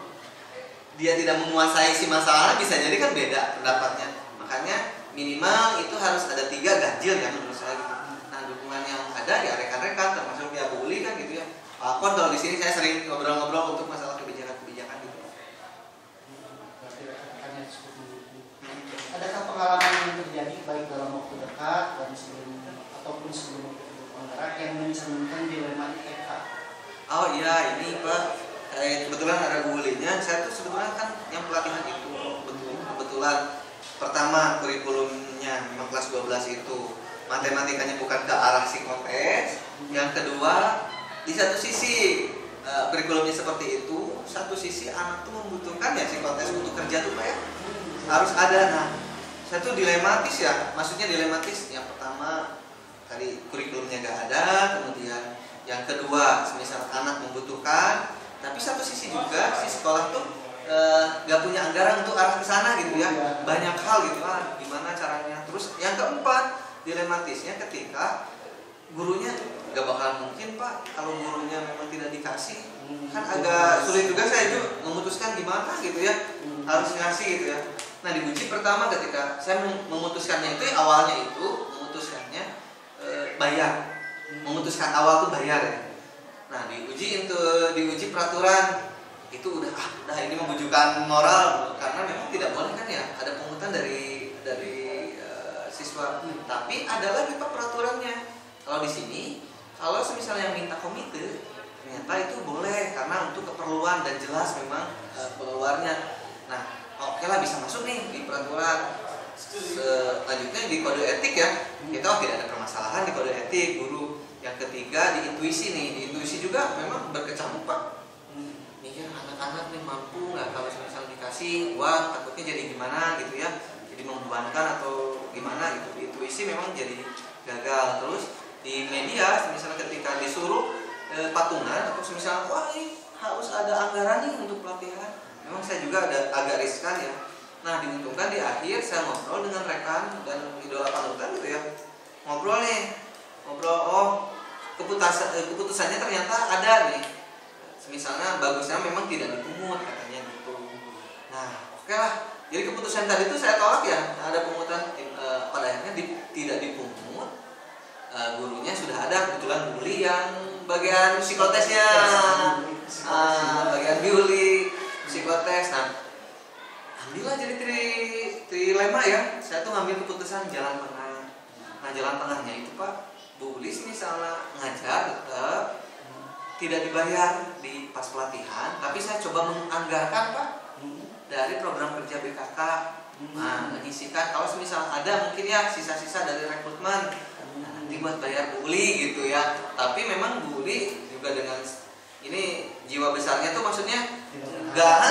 C: dia tidak menguasai si masalah, bisa jadi kan beda pendapatnya. Makanya minimal itu harus ada 3 ganjil ya menurut saya gitu. Nah dukungan yang ada ya rekan-rekan termasuk ya Bu Uli kan gitu ya. Pak Akon kalau di sini saya sering ngobrol-ngobrol untuk masalah kebijakan-kebijakan gitu.
A: Berarti rekan-rekannya cukup mendukung. Adakah pengalaman yang terjadi baik dalam waktu dekat dan ataupun sebelum kontrak yang mencerminkan dilema ITK?
C: Oh iya ini Pak, kebetulan ada Bu Ulinya. Saya tuh sebetulnya kan yang pelatihan itu kebetulan pertama kurikulumnya memang kelas 12 itu matematikanya bukan ke arah psikotes. Yang kedua di satu sisi kurikulumnya seperti itu, satu sisi anak tuh membutuhkan ya psikotes untuk kerja tuh Pak ya, harus ada. Nah saya tuh dilematis ya, maksudnya dilematis. Yang pertama tadi kurikulumnya gak ada, kemudian yang kedua misal anak membutuhkan, tapi satu sisi juga si sekolah tuh gak punya anggaran untuk arah ke sana gitu ya. Banyak hal gitu lah, gimana caranya. Terus yang keempat dilematisnya ketika gurunya gak bakal mungkin Pak kalau gurunya memang tidak dikasih, kan agak sulit juga saya itu memutuskan gimana gitu ya, harus ngasih gitu ya. Nah diuji pertama ketika saya memutuskannya itu awalnya itu memutuskannya bayar, memutuskan awal tuh bayar ya. Nah diuji peraturan itu udah ini membujukan moral karena memang tidak boleh kan ya ada pungutan dari siswa. Tapi ada lagi Pak peraturannya. Kalau di sini kalau misalnya yang minta komite ternyata itu boleh karena untuk keperluan dan jelas memang pengeluarnya. Nah oke lah bisa masuk nih di peraturan. Selanjutnya di kode etik ya kita tidak ada permasalahan di kode etik guru. Yang ketiga di intuisi nih, di intuisi juga memang berkecamuk Pak. Mikir anak-anak nih mampu nggak kalau misalnya dikasih uang takutnya jadi gimana gitu ya, jadi membebankan atau gimana gitu. Di intuisi memang jadi gagal. Terus di media misalnya ketika disuruh patungan atau misalnya wah ini harus ada anggaran nih untuk pelatihan, memang saya juga agak riskan ya. Nah diuntungkan di akhir saya ngobrol dengan rekan dan idola panutan gitu ya, ngobrol oh keputusannya ternyata ada nih, misalnya bagusnya memang tidak dipungut katanya gitu. Nah oke lah, jadi keputusan tadi itu saya tolak ya. Nah, ada pungutan pada akhirnya tidak dipungut. Gurunya sudah ada kebetulan Bu Uli yang bagian psikotesnya, bagian biuli psikotes. Nah alhamdulillah jadi trilema ya. Saya tuh ngambil keputusan jalan tengah. Nah jalan tengahnya itu Pak, Bu Uli misalnya ngajar tetap tidak dibayar di pas pelatihan, tapi saya coba menganggarkan Pak dari program kerja BKK. Nah menyisikan kalau misal ada mungkin ya sisa-sisa dari rekrutmen, nanti buat bayar Bu Uli gitu ya. Tapi memang Bu Uli juga dengan ini jiwa besarnya tuh maksudnya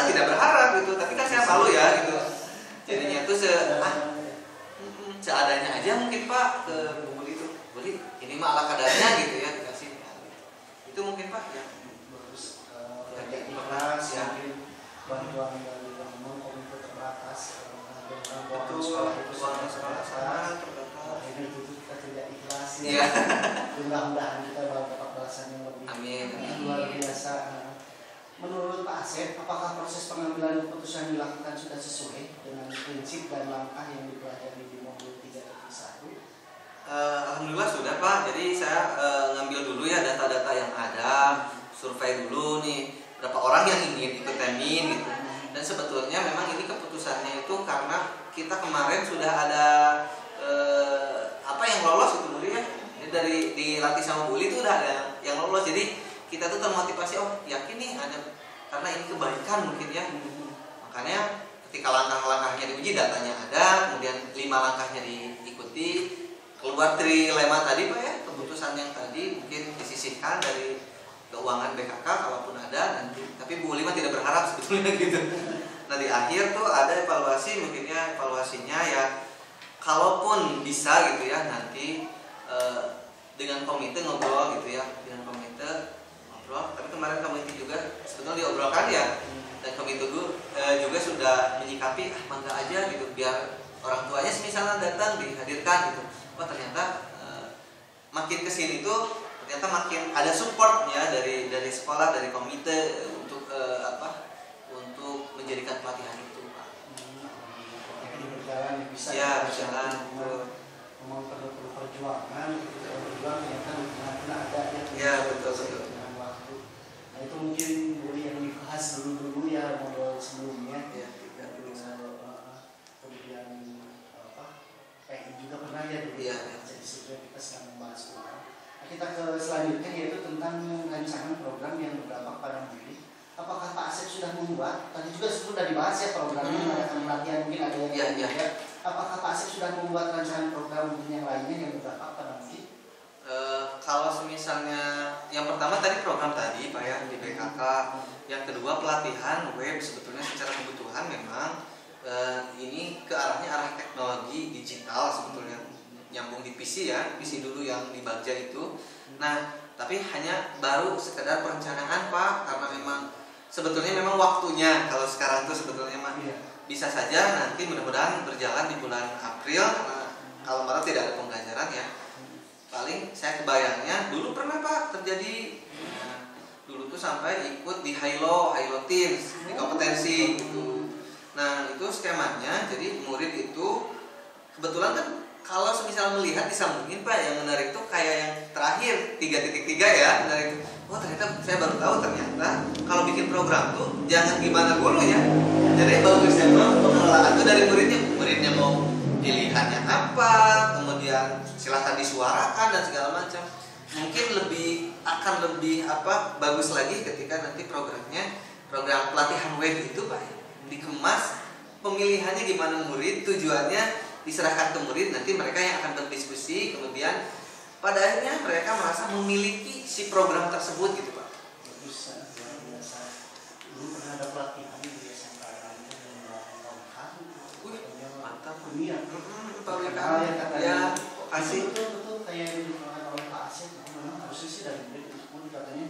C: tidak berharap gitu, tapi kan saya malu ya gitu. Jadinya tuh seadanya aja mungkin Pak ke Bu Uli tuh, Bu Uli ini mah ala kadarnya gitu ya dikasih. Itu mungkin Pak ya.
A: Bagus. Kerja ikhlas ya, bantuan dari komite terbatas
C: Itu uang sekolah terbatas.
A: Ini itu kita tidak ikhlas ya.
C: Iya.
A: Mudah-mudahan kita dapat balasan yang lebih
C: Amin.
A: luar biasa. Menurut Pak Asep, apakah proses pengambilan keputusan dilakukan sudah sesuai dengan prinsip dan langkah yang dipelajari di modul 3.1?
C: Alhamdulillah sudah Pak. Jadi saya ngambil dulu ya data-data yang ada, survei dulu nih. berapa orang yang ingin ikut temin gitu. Dan sebetulnya memang ini keputusannya itu karena kita kemarin sudah ada yang lolos itu Budi ya. Dari dilatih sama Buli itu udah ada yang lolos. Jadi kita tuh termotivasi, oh yakin nih ada, karena ini kebaikan mungkin ya. Makanya ketika langkah-langkahnya diuji, datanya ada, kemudian 5 langkahnya diikuti, keluar trilema tadi Pak ya, keputusan yang tadi mungkin disisihkan dari keuangan BKK kalaupun ada nanti. Tapi Bu Lima tidak berharap sebetulnya gitu. Nah di akhir tuh ada evaluasi, mungkinnya evaluasinya ya kalaupun bisa gitu ya nanti dengan komite ngobrol gitu ya, dengan komite ngobrol. Tapi kemarin komite juga sebetulnya diobrolkan ya, dan komite juga sudah menyikapi mangga aja gitu, biar orang tuanya misalnya datang dihadirkan gitu. Oh ternyata makin kesini tuh ternyata makin ada support ya dari sekolah, dari komite untuk untuk menjadikan pelatihan itu Pak.
A: Jadi berjalan bisa
C: ya berjalan.
A: Memang perlu perjuangan, berjuang yang kan benar-benar ada
C: ya betul.
A: Dengan waktu. Nah itu mungkin boleh yang dibahas dulu ya model sebelumnya.
C: Ya,
A: kemudian PI juga pernah ya dulu.
C: Ya.
A: Jadi sebenarnya kita sedang membahas ulang. Nah, kita ke selanjutnya yaitu tentang rancangan program yang berdampak pada murid. Apakah Pak Asep sudah membuat? Tadi juga sudah dibahas ya programnya, mengadakan pelatihan mungkin ada yang ya. Apakah Pak Asep sudah membuat rancangan program mungkin yang lainnya yang berdampak pada murid?
C: Kalau misalnya yang pertama tadi program tadi Pak ya di BKK, yang kedua pelatihan web, sebetulnya secara kebutuhan memang ini ke arah teknologi digital sebetulnya, nyambung di PC ya, PC dulu yang di Bagja itu. Nah tapi hanya baru sekedar perencanaan Pak, karena memang sebetulnya memang waktunya kalau sekarang tuh sebetulnya mah bisa saja nanti mudah-mudahan berjalan di bulan April, karena kalau Maret tidak ada pembelajaran ya. Paling saya kebayangnya dulu pernah Pak terjadi, dulu tuh sampai ikut di Hilo Teams, di kompetensi gitu. Nah itu skemanya, jadi murid itu kebetulan kan kalau semisal melihat disambungin Pak, yang menarik tuh kayak yang terakhir 3.3 ya, menarik. Oh ternyata saya baru tahu ternyata kalau bikin program tuh jangan gimana dulu ya. Jadi bagusnya pengelolaan tuh dari muridnya mau pilihannya apa, kemudian silahkan disuarakan dan segala macam. Mungkin akan lebih bagus lagi ketika nanti program pelatihan web itu Pak dikemas, pemilihannya gimana murid, tujuannya diserahkan ke murid, nanti mereka yang akan berdiskusi, kemudian pada akhirnya mereka merasa memiliki si program tersebut gitu Pak.
A: Bagus, biasa. Dulu pernah ada pelatihan di SMK
C: Mantap.
A: Iya.
C: Ya, kasih.
A: Betul kayak yang dikatakan oleh Pak Asep, memang harusnya sih dari murid itu katanya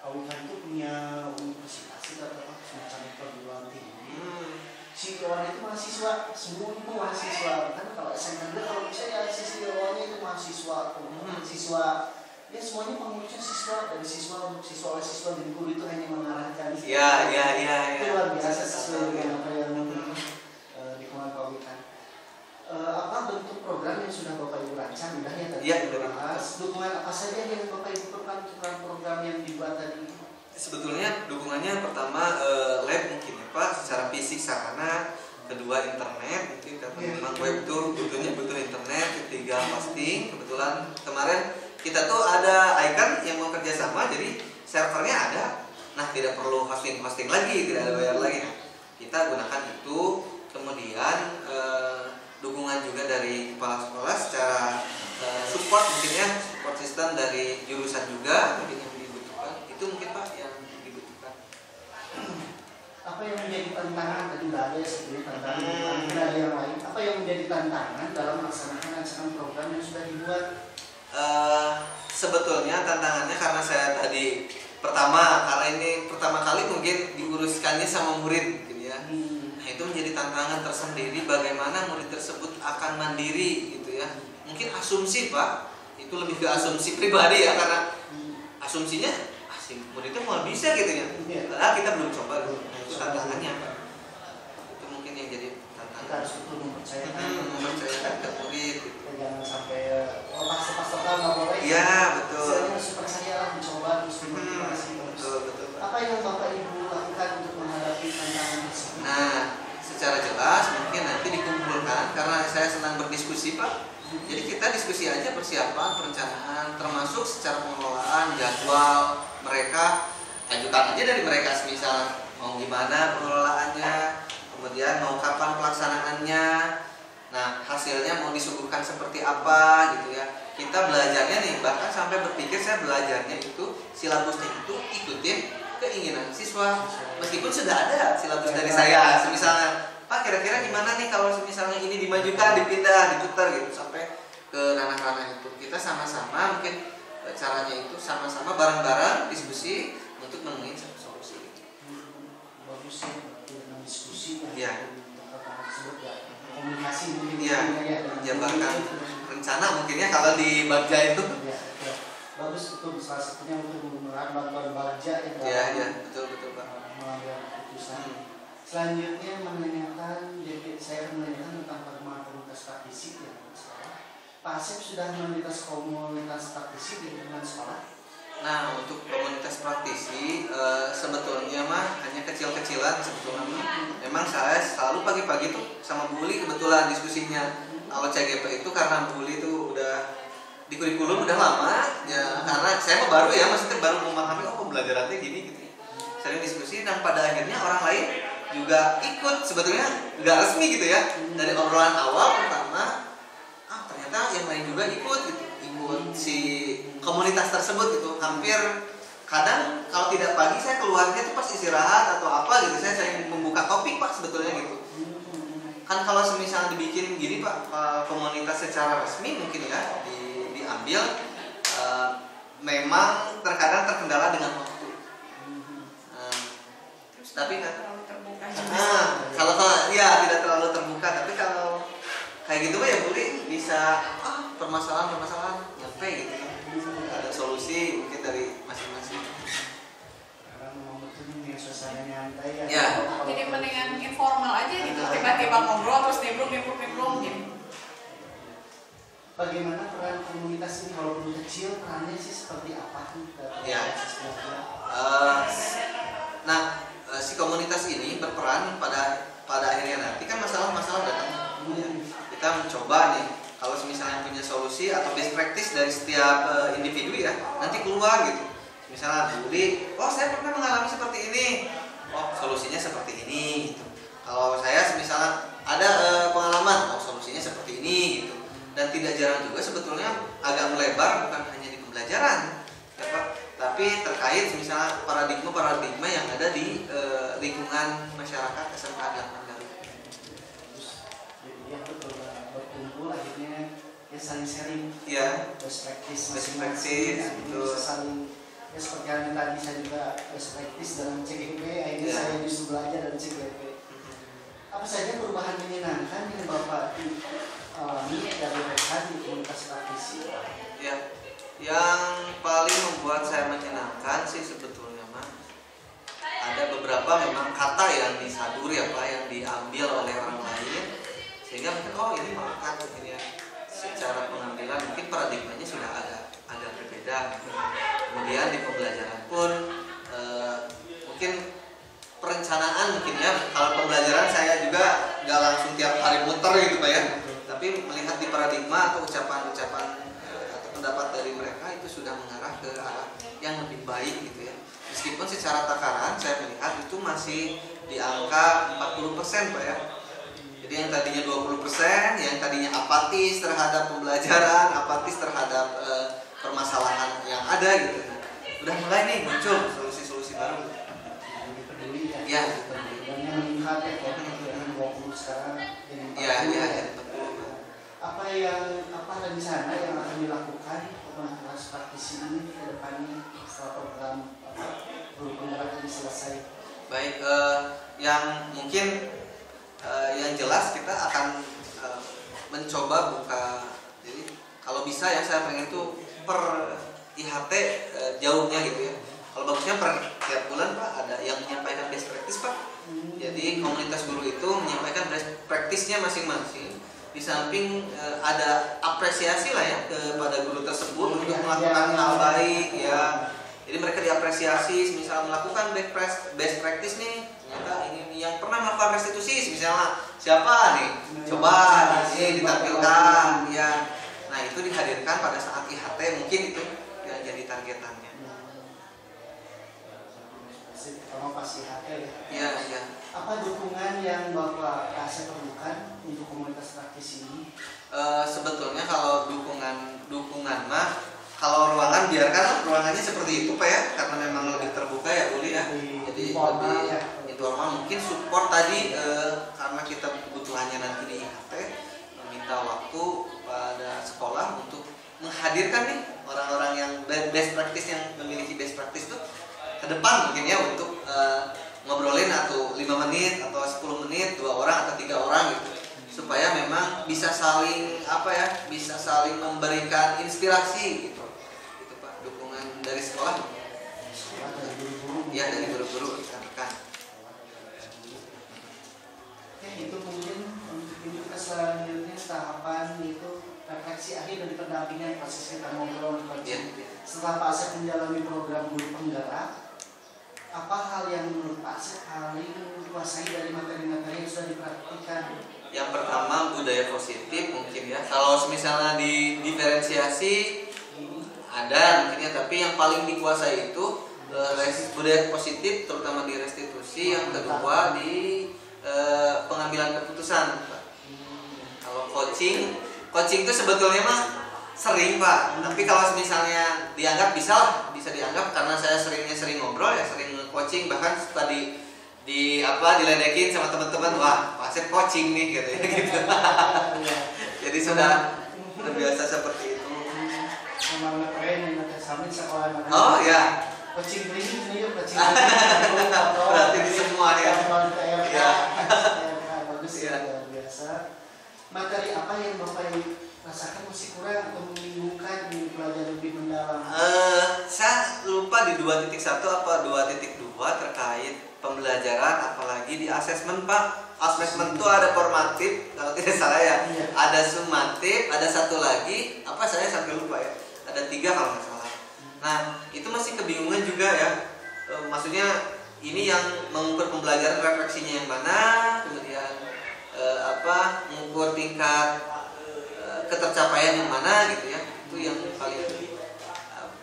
A: Aulikan itu punya universitas atau semacam perguruan tinggi. Si lawan itu mahasiswa, semua itu mahasiswa. Kan kalau SMK kalau bisa ya sisi lawannya itu mahasiswa, ya semuanya pengurusnya siswa, dari siswa untuk siswa oleh siswa, dan guru itu hanya mengarahkan.
C: Ya.
A: Itu luar biasa sesuai dengan apa yang dikemukakan. Apa bentuk program yang sudah Bapak Ibu rancang? Udah ya tadi dibahas. Dukungan apa saja yang Bapak Ibu perlukan untuk program yang dibuat tadi?
C: Sebetulnya dukungannya pertama lab mungkin ya Pak, secara fisik sarana, kedua internet mungkin karena memang web tour butuh internet, ketiga hosting. Kebetulan kemarin kita tuh ada icon yang mau kerjasama, jadi servernya ada. Nah tidak perlu hosting lagi, tidak ada bayar lagi. Nah, kita gunakan itu. Kemudian dukungan juga dari kepala sekolah secara support mungkin ya, support system dari jurusan juga mungkin yang dibutuhkan. Itu mungkin Pak yang dibutuhkan.
A: Apa yang menjadi tantangan tadi nggak ada sebetulnya tantangan, tidak ada yang lain. Apa yang menjadi tantangan dalam melaksanakan rancangan program yang sudah dibuat?
C: Sebetulnya tantangannya karena saya tadi karena ini pertama kali mungkin diuruskannya sama murid gitu ya. Nah itu menjadi tantangan tersendiri, bagaimana murid tersebut akan mandiri gitu ya. Mungkin asumsi Pak, itu lebih ke asumsi pribadi ya, karena asumsinya muridnya mau bisa gitu ya. Padahal kita belum coba dulu. Nah, itu tantangannya Pak. Itu mungkin yang jadi tantangan.
A: Kita harus betul
C: mempercayakan ke murid.
A: Jangan sampai pas total nggak boleh.
C: Iya betul.
A: Misalnya super saja lah mencoba terus motivasi terus.
C: Betul.
A: Apa yang Bapak Ibu
C: saya senang berdiskusi Pak. Jadi kita diskusi aja persiapan, perencanaan, termasuk secara pengelolaan, jadwal mereka, ajukan aja dari mereka misal mau gimana pengelolaannya, kemudian mau kapan pelaksanaannya. Nah, hasilnya mau disuguhkan seperti apa gitu ya. Kita belajarnya nih, bahkan sampai berpikir saya belajarnya itu silabusnya itu ikutin keinginan siswa. Meskipun sudah ada silabus dari saya, misalnya Pak kira-kira gimana nih kalau misalnya ini dimajukan, dipindah, diputar gitu sampai ke ranah-ranah itu. Kita sama-sama mungkin caranya itu sama-sama bareng-bareng diskusi untuk menemukan satu solusi.
A: Bagus sih dengan diskusi
C: ya.
A: Tersebut ya. Komunikasi mungkin
C: ya, menjabarkan rencana mungkinnya kalau di Bagja itu.
A: Ya. Bagus itu salah satunya untuk menggunakan bantuan Bagja
C: ya, betul Pak.
A: Mengambil keputusan. Selanjutnya menanyakan, jadi saya akan menanyakan tentang komunitas praktisi ya. Pak Asep sudah komunitas praktisi di lingkungan sekolah?
C: Nah, untuk komunitas praktisi sebetulnya mah hanya kecil-kecilan sebetulnya. Memang saya selalu pagi-pagi tuh sama Bu Uli kebetulan diskusinya. Kalau CGP itu karena Bu Uli itu udah di kurikulum udah lama ya, karena saya mah baru ya, maksudnya baru memahami pembelajarannya gini gitu. Sering diskusi dan pada akhirnya orang lain juga ikut, sebetulnya nggak resmi gitu ya. Dari obrolan awal pertama, ternyata yang lain juga ikut gitu, ikut si komunitas tersebut gitu. Hampir kadang kalau tidak pagi saya keluarnya tuh pas istirahat atau apa gitu, saya sering membuka topik Pak sebetulnya gitu. Kan kalau misalnya dibikin gini Pak, komunitas secara resmi mungkin ya diambil, memang terkadang terkendala dengan waktu. Tapi kan kalau ya tidak terlalu terbuka, tapi kalau kayak gitu ya Bu Li bisa permasalahan nyampe gitu, ada solusi mungkin dari masing-masing.
A: Karena mau betul suasana nyantai
C: ya.
B: Jadi mendingan informal aja gitu, tiba-tiba ngobrol terus nimbrung gitu.
A: Bagaimana peran komunitas ini walaupun kecil, perannya sih seperti apa?
C: Ya. Si komunitas ini berperan pada akhirnya nanti kan masalah-masalah datang. Kita mencoba nih, kalau misalnya punya solusi atau best practice dari setiap individu ya, nanti keluar gitu. Misalnya Bu Uli, saya pernah mengalami seperti ini, solusinya seperti ini gitu. Kalau saya misalnya ada pengalaman, solusinya seperti ini gitu. Dan tidak jarang juga sebetulnya agak melebar, bukan hanya di pembelajaran ya Pak, tapi terkait misalnya paradigma yang ada di lingkungan masyarakat SMK Delapan Garut.
A: Ya betul, berkumpul akhirnya ya saling sharing
C: ya,
A: best practice
C: betul.
A: Saling ya seperti yang tadi saya juga best practice dalam CGP, akhirnya saya justru belajar dari CGP. Apa saja perubahan menyenangkan yang Bapak alami dari mereka di komunitas praktisi?
C: Ya, yang paling membuat saya menyenangkan sih sebetulnya mah ada beberapa memang kata yang disadur ya Pak, yang diambil oleh orang lain sehingga mungkin ini melekat mungkin ya, secara pengambilan mungkin paradigmanya sudah agak berbeda. Kemudian di pembelajaran pun mungkin perencanaan mungkin ya, kalau pembelajaran saya juga nggak langsung tiap hari muter gitu Pak ya, tapi melihat di paradigma atau ucapan-ucapan atau pendapat dari mereka itu sudah mengarah ke arah yang lebih baik gitu ya. Meskipun secara takaran saya melihat itu masih di angka 40% Pak ya. Jadi yang tadinya 20%, yang tadinya apatis terhadap pembelajaran, apatis terhadap permasalahan yang ada gitu. Udah mulai nih muncul solusi-solusi baru.
A: Peduli
C: ya.
A: Dan yang meningkat ya, dengan 20 sekarang dengan 40
C: ya.
A: Apa rencana yang akan dilakukan komunitas praktisi ini ke depannya setelah program guru penggerak ini selesai?
C: Baik, yang mungkin yang jelas kita akan mencoba buka. Jadi kalau bisa ya saya pengen tuh per IHT jauhnya gitu ya. Kalau bagusnya per tiap bulan Pak ada yang menyampaikan best practice Pak. Jadi komunitas guru itu menyampaikan best practice-nya masing-masing. Di samping ada apresiasi lah ya kepada guru tersebut untuk melakukan hal baik ya. Jadi mereka diapresiasi, misal melakukan best practice nih ternyata ini yang pernah melakukan restitusi misalnya siapa nih, coba ini ditampilkan ya. Nah itu dihadirkan pada saat IHT, mungkin itu yang jadi targetannya.
A: Kalau pasti IHT ya.
C: Iya, iya.
A: Apa dukungan yang Bapak Asep perlukan untuk komunitas praktis ini?
C: Sebetulnya kalau dukungan mah, kalau ruangan biarkan ruangannya seperti itu Pak ya, karena memang lebih terbuka ya Uli ya. Jadi lebih informal, mungkin support tadi karena kita kebutuhannya nanti di IHT, meminta waktu pada sekolah untuk menghadirkan nih orang-orang yang best practice, yang memiliki best practice itu ke depan mungkin ya, untuk ngobrolin atau 5 menit atau 10 menit 2 orang atau 3 orang gitu, supaya memang bisa saling bisa saling memberikan inspirasi gitu Pak. Dukungan dari sekolah ya, dari guru-guru rekan-rekan.
A: Itu mungkin untuk ini selanjutnya tahapan itu refleksi akhir dari pendampingan proses kita ngobrol setelah Pak Asep menjalani program guru penggerak. Apa hal yang menurut Pak Asep paling dikuasai dari materi-materi yang sudah dipraktikkan?
C: Yang pertama budaya positif mungkin ya. Kalau misalnya di diferensiasi ada mungkin ya, tapi yang paling dikuasai itu budaya positif, terutama di restitusi. Yang kedua di pengambilan keputusan. Kalau coaching itu sebetulnya mah sering Pak, tapi kalau misalnya dianggap bisa dianggap, karena saya sering ngobrol ya, sering coaching, bahkan tadi diledekin sama teman-teman, wah Pak Asep coaching nih gitu ya gitu. Jadi sudah terbiasa seperti itu.
A: Sama keren yang sambil sekolah.
C: Oh ya.
A: Coaching training coaching.
C: Berarti di semua ya.
A: Ya. Bagus ya, luar biasa. Materi apa yang Bapak rasakan masih kurang atau membingungkan di pelajaran lebih mendalam?
C: Saya lupa di 2.1 apa 2.2 terkait pembelajaran, apalagi di asesmen Pak. Asesmen itu ada formatif kalau tidak salah ya. Iya. Ada sumatif, ada satu lagi apa saya sampai lupa ya. Ada 3 kalau nggak salah. Nah itu masih kebingungan juga ya. Maksudnya ini yang mengukur pembelajaran, refleksinya yang mana, kemudian mengukur tingkat ketercapaian yang mana gitu ya. Itu yang paling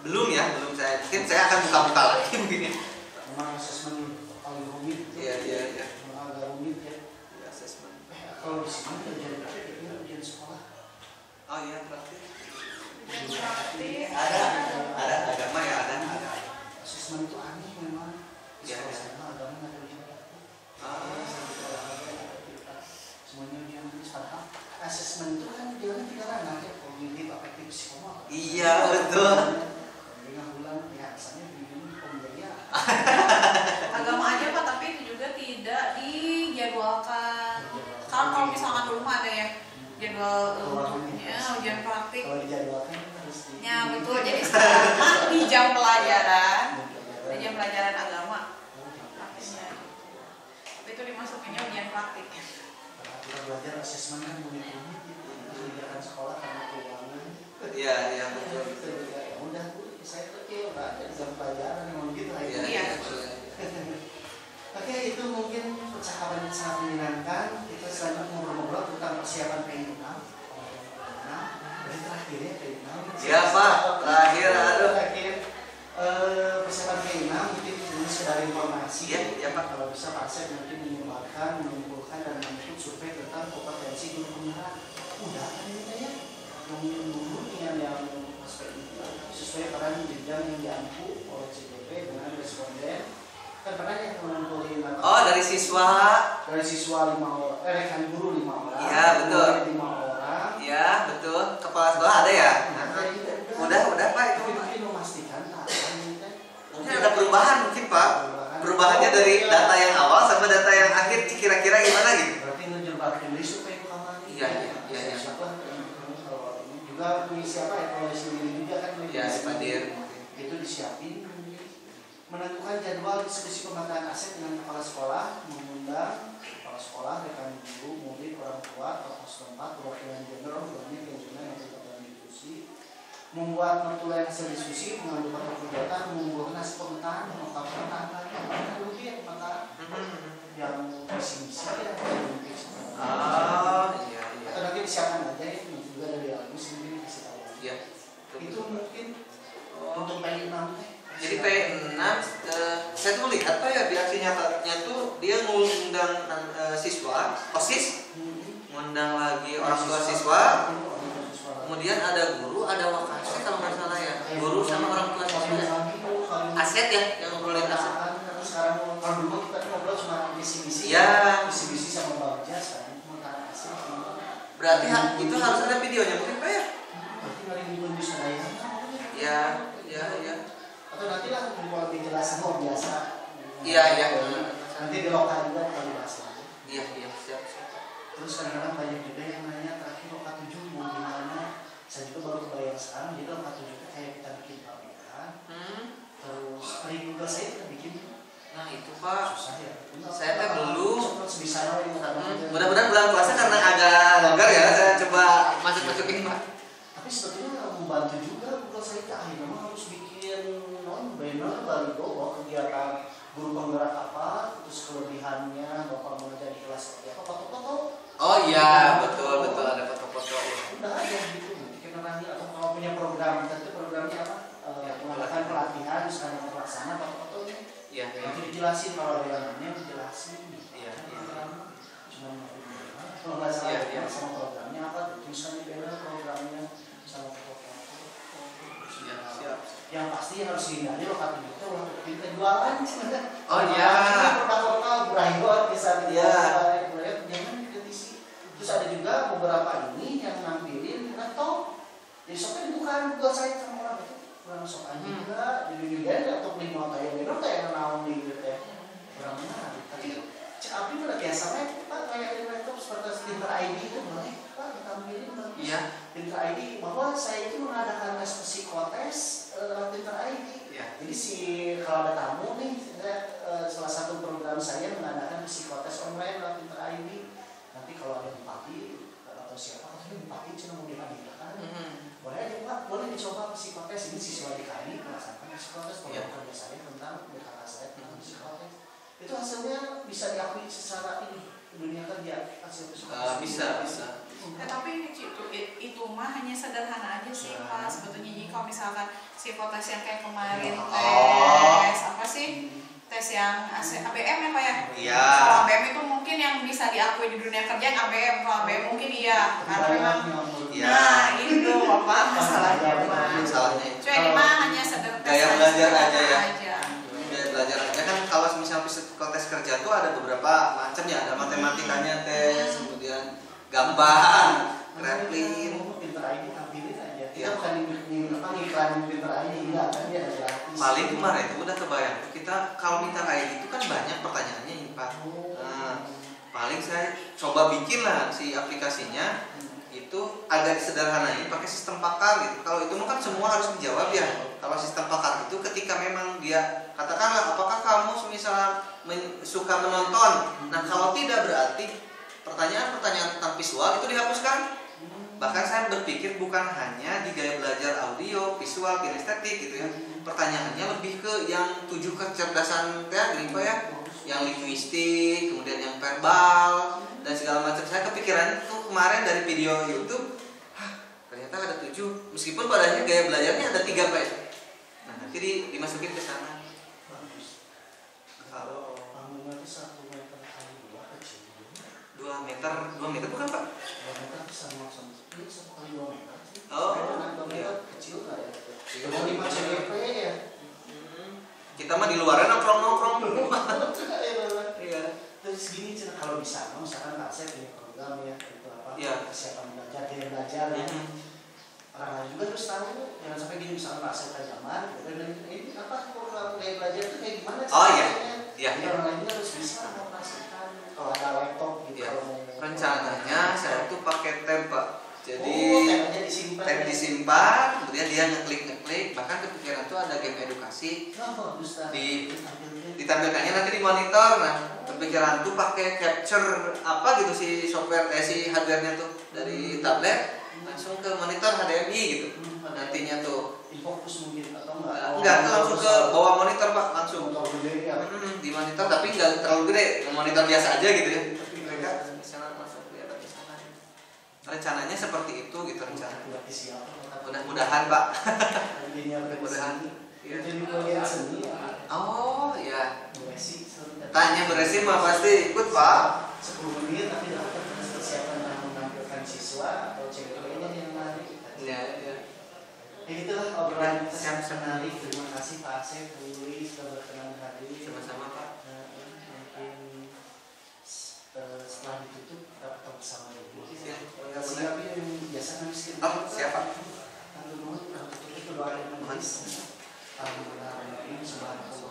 C: belum saya, mungkin saya akan buka-buka lagi mungkin ya.
A: Memang asesmen paling rumit.
C: Iya.
A: Agak rumit ya.
C: Asesmen.
A: Kalau di sini kerjaan praktik itu ujian sekolah.
C: Oh iya, praktik.
B: Praktik.
C: Ada agama ya, ada.
A: Asesmen itu aneh memang.
C: Iya.
A: Agama nggak ada ujian praktik. Semuanya ujian tulis paham. Asesmen itu kan jalan 3 ranah ya, kognitif, afektif, psikomotor.
C: Iya betul.
A: Dengan bulan ya asalnya begini pembelajaran.
B: Agama aja Pak, tapi itu juga tidak dijadwalkan. Kalau misalkan dulu mah ada ya jadwal ujian praktik.
A: Kalau dijadwalkan harus
B: Ya betul. Jadi sekarang di jam pelajaran agama praktisnya. Tapi itu dimasukinnya ujian praktik.
A: Kita belajar asesmen kan rumit-rumit ya. Kebijakan sekolah karena keuangan.
C: Iya betul.
A: Ya udah Bu, saya kecil Pak, ada jam pelajaran memang gitu lah ya.
B: Iya.
A: Oke, itu mungkin percakapan yang sangat menyenangkan. Kita selanjutnya ngobrol-ngobrol tentang persiapan PI6. Jadi terakhir ya PI6.
C: Iya Pak, terakhir
A: persiapan PI6 mungkin ini sekedar informasi.
C: Iya Pak.
A: Kalau bisa Pak Asep mungkin mengumpulkan dan mengikut survei tentang kompetensi guru penggerak. Udah kan ini ya, yang dulu dengan yang aspek itu sesuai peran jenjang yang diampu oleh CPP dengan responden. Kan pernah yang mengumpulin.
C: Oh dari siswa
A: 5 orang, rekan guru 5 orang.
C: Iya betul.
A: 5 orang.
C: Iya betul. Kepala sekolah ada ya? Udah Pak itu.
A: Mungkin memastikan
C: Mungkin ada perubahan mungkin Pak. Perubahannya dari data yang awal sama data yang akhir kira-kira gimana gitu?
A: Berarti ngejebakin di supaya kamarnya.
C: Iya.
A: Siapa juga siapa evaluasi diri juga kan?
C: Iya, hadir.
A: Itu disiapin. Menentukan jadwal diskusi pemetaan aset dengan kepala sekolah, mengundang kepala sekolah, rekan guru, murid, orang tua, tokoh setempat, perwakilan gender, banyak yang juga yang terlibat diskusi. Membuat notulen hasil diskusi, mengambil foto kegiatan, mengumpulkan hasil pemetaan, mengungkapkan angka-angka, lebih ya pemetaan.
C: Nah, saya tuh lihat Pak ya di aksi nyatanya tuh dia ngundang siswa, OSIS, ngundang lagi orang tua siswa, kemudian ada guru, ada wakasek kalau nggak salah ya, guru sama orang tua siswa ya. Aset ya yang ngobrolin aset.
A: Sekarang kalau dulu kita ngobrol cuma misi-misi,
C: Ya.
A: misi-misi sama bagja, sekarang cuma karena aset.
C: Berarti itu harus ada videonya mungkin Pak ya?
A: Berarti nggak ada bisa ya?
C: Ya.
A: Atau nanti lah kalau lebih jelas mau biasa.
C: Iya.
A: Nanti di lokal juga kalau dibahas lagi.
C: Iya, siap.
A: Terus kadang-kadang banyak juga yang nanya terakhir lokal 7 mau gimana. Saya juga baru kebayang sekarang jadi lokal 7 itu kayak kita bikin pabrikan. Terus hari juga saya kita bikin.
C: Nah itu Pak.
A: Susah ya.
C: Saya teh belum.
A: Sebisa ini
C: Mudah-mudahan bulan puasa karena agak longgar ya, saya coba masukin Pak.
A: Tapi sebetulnya membantu juga kalau saya akhirnya memang harus bikin banner balik bahwa kegiatan guru penggerak apa, terus kelebihannya, bapak mengajar di kelas seperti apa, foto-foto.
C: Oh iya, betul ada foto-foto.
A: Udah ada gitu, kita nanti atau kalau punya program, tentu programnya apa? Mengadakan pelatihan, sekarang terlaksana, foto-fotonya.
C: Iya.
A: Nanti dijelasin kalau ada yang lainnya dijelasin.
C: Iya.
A: Cuma kalau nggak salah sama programnya apa, tulisan di banner programnya sama foto-foto.
C: Siap.
A: Yang pasti harus dihindari lokal itu untuk kita jualan sebenarnya.
C: Oh iya.
A: Produk-produk berayot bisa
C: Iya.
A: jangan kritisi. Terus ada juga beberapa ini yang nampilin atau jadi sopnya bukan Google saya sama orang itu kurang sok aja juga jadi juga atau klik mau kayak naon di gitu ya kurang menarik. Tapi cek api udah biasa Pak kayak di laptop seperti Pinter ID itu boleh Pak tampilin bagus.
C: Iya.
A: Pinter ID bahwa saya itu mengadakan tes psikotes Pinter ID.
C: Iya.
A: Jadi kalau ada tamu nih, salah satu program saya mengadakan psikotes online lewat Pinter ID. Nanti kalau ada bupati atau siapa, katanya bupati cuma mau dihadirkan. Boleh aja Pak, boleh dicoba psikotes ini siswa DKI melaksanakan psikotes program kerja saya tentang BKK saya tentang psikotes. Itu hasilnya bisa diakui secara ini dunia kerja hasil psikotes.
C: Bisa.
B: Tapi itu mah hanya sederhana aja sih Pak sebetulnya. Jadi kalau misalkan psikotes yang kayak kemarin tes apa sih? Tes yang ABM ya Pak ya?
C: Iya.
B: Kalau ABM itu mungkin yang bisa diakui di dunia kerja ABM. Kalau ABM mungkin iya. Karena memang nah itu apa masalahnya Pak.
C: Masalahnya.
B: Jadi mah hanya sederhana.
C: Gaya belajar aja ya. Gaya belajar aja kan kalau misalnya psikotes kerja tuh ada beberapa macam ya. Ada matematikanya tes, kemudian gambar, graphing.
A: Pinter ID tampilin aja. Kita bukan iklan Pinter ID enggak kan dia ada gratis.
C: Paling kemarin itu udah kebayang kita kalau minta kayak gitu kan banyak pertanyaannya ini Pak. Nah, paling saya coba bikin lah si aplikasinya itu agak disederhanain pakai sistem pakar gitu. Kalau itu kan semua harus dijawab ya. Kalau sistem pakar itu ketika memang dia katakanlah apakah kamu misalnya suka menonton. Nah kalau tidak berarti pertanyaan-pertanyaan tentang visual itu dihapuskan. Bahkan saya berpikir bukan hanya di gaya belajar audio, visual, kinestetik gitu ya. Pertanyaannya lebih ke yang 7 kecerdasan gitu ya. Yang linguistik, kemudian yang verbal dan segala macam. Saya kepikiran itu kemarin dari video YouTube. Ternyata ada 7. Meskipun padanya gaya belajarnya ada 3 Pak. Nah, nanti dimasukin ke sana. Kalau
A: 1 meter kali 2 kecil.
C: 2 meter bukan Pak?
A: 2 meter sama 1 kali 2 meter.
C: Oh,
A: 2 meter kecil nggak ya? Kalau 5 CDP ya.
C: Kita mah di luaran nongkrong dulu.
A: Iya. Terus gini kalau bisa, misalkan Pak saya punya program ya itu apa?
C: Iya.
A: Kesiapan belajar, gaya belajar ya. Orang lain juga terus tahu, jangan sampai gini misalkan Pak saya zaman, ini apa program gaya belajar itu kayak gimana?
C: Oh iya.
A: Jadi orang lain juga harus bisa mengoperasikan kalau ada laptop gitu.
C: Iya. Rencananya saya tuh pakai tab Pak. Jadi tab disimpan, kemudian dia ngeklik, bahkan kepikiran tuh ada game edukasi ditampilkannya nanti di monitor. Nah, kepikiran tuh pakai capture apa gitu si software si hardware-nya tuh dari tablet langsung ke monitor HDMI gitu. Nantinya tuh
A: fokus mungkin atau
C: enggak langsung ke bawah monitor Pak, langsung di monitor tapi enggak terlalu gede, monitor biasa aja gitu ya. Mereka misalnya masuk kelihatan di sana. Rencananya seperti itu gitu rencananya. Mudah-mudahan Pak.
A: Mudah-mudahan.
C: Iya.
A: Jadi bagian seni.
C: tanya beresin mah pasti ikut Pak.
A: 10 menit tapi dapat persiapan dalam menampilkan siswa atau cewek-ceweknya yang menarik.
C: Iya, iya.
A: Ya gitulah obrolan siap menarik. Terima kasih Pak Asep, Bu Uli sudah berkenan hadir.
C: Sama-sama Pak.
A: Mungkin setelah ditutup kita ketemu bersama Ibu.
C: Siap.
A: Siap yang biasa nanti
C: Oh, siapa?
A: Tentu dulu tutup itu doa yang manis. Alhamdulillah ini subhanallah.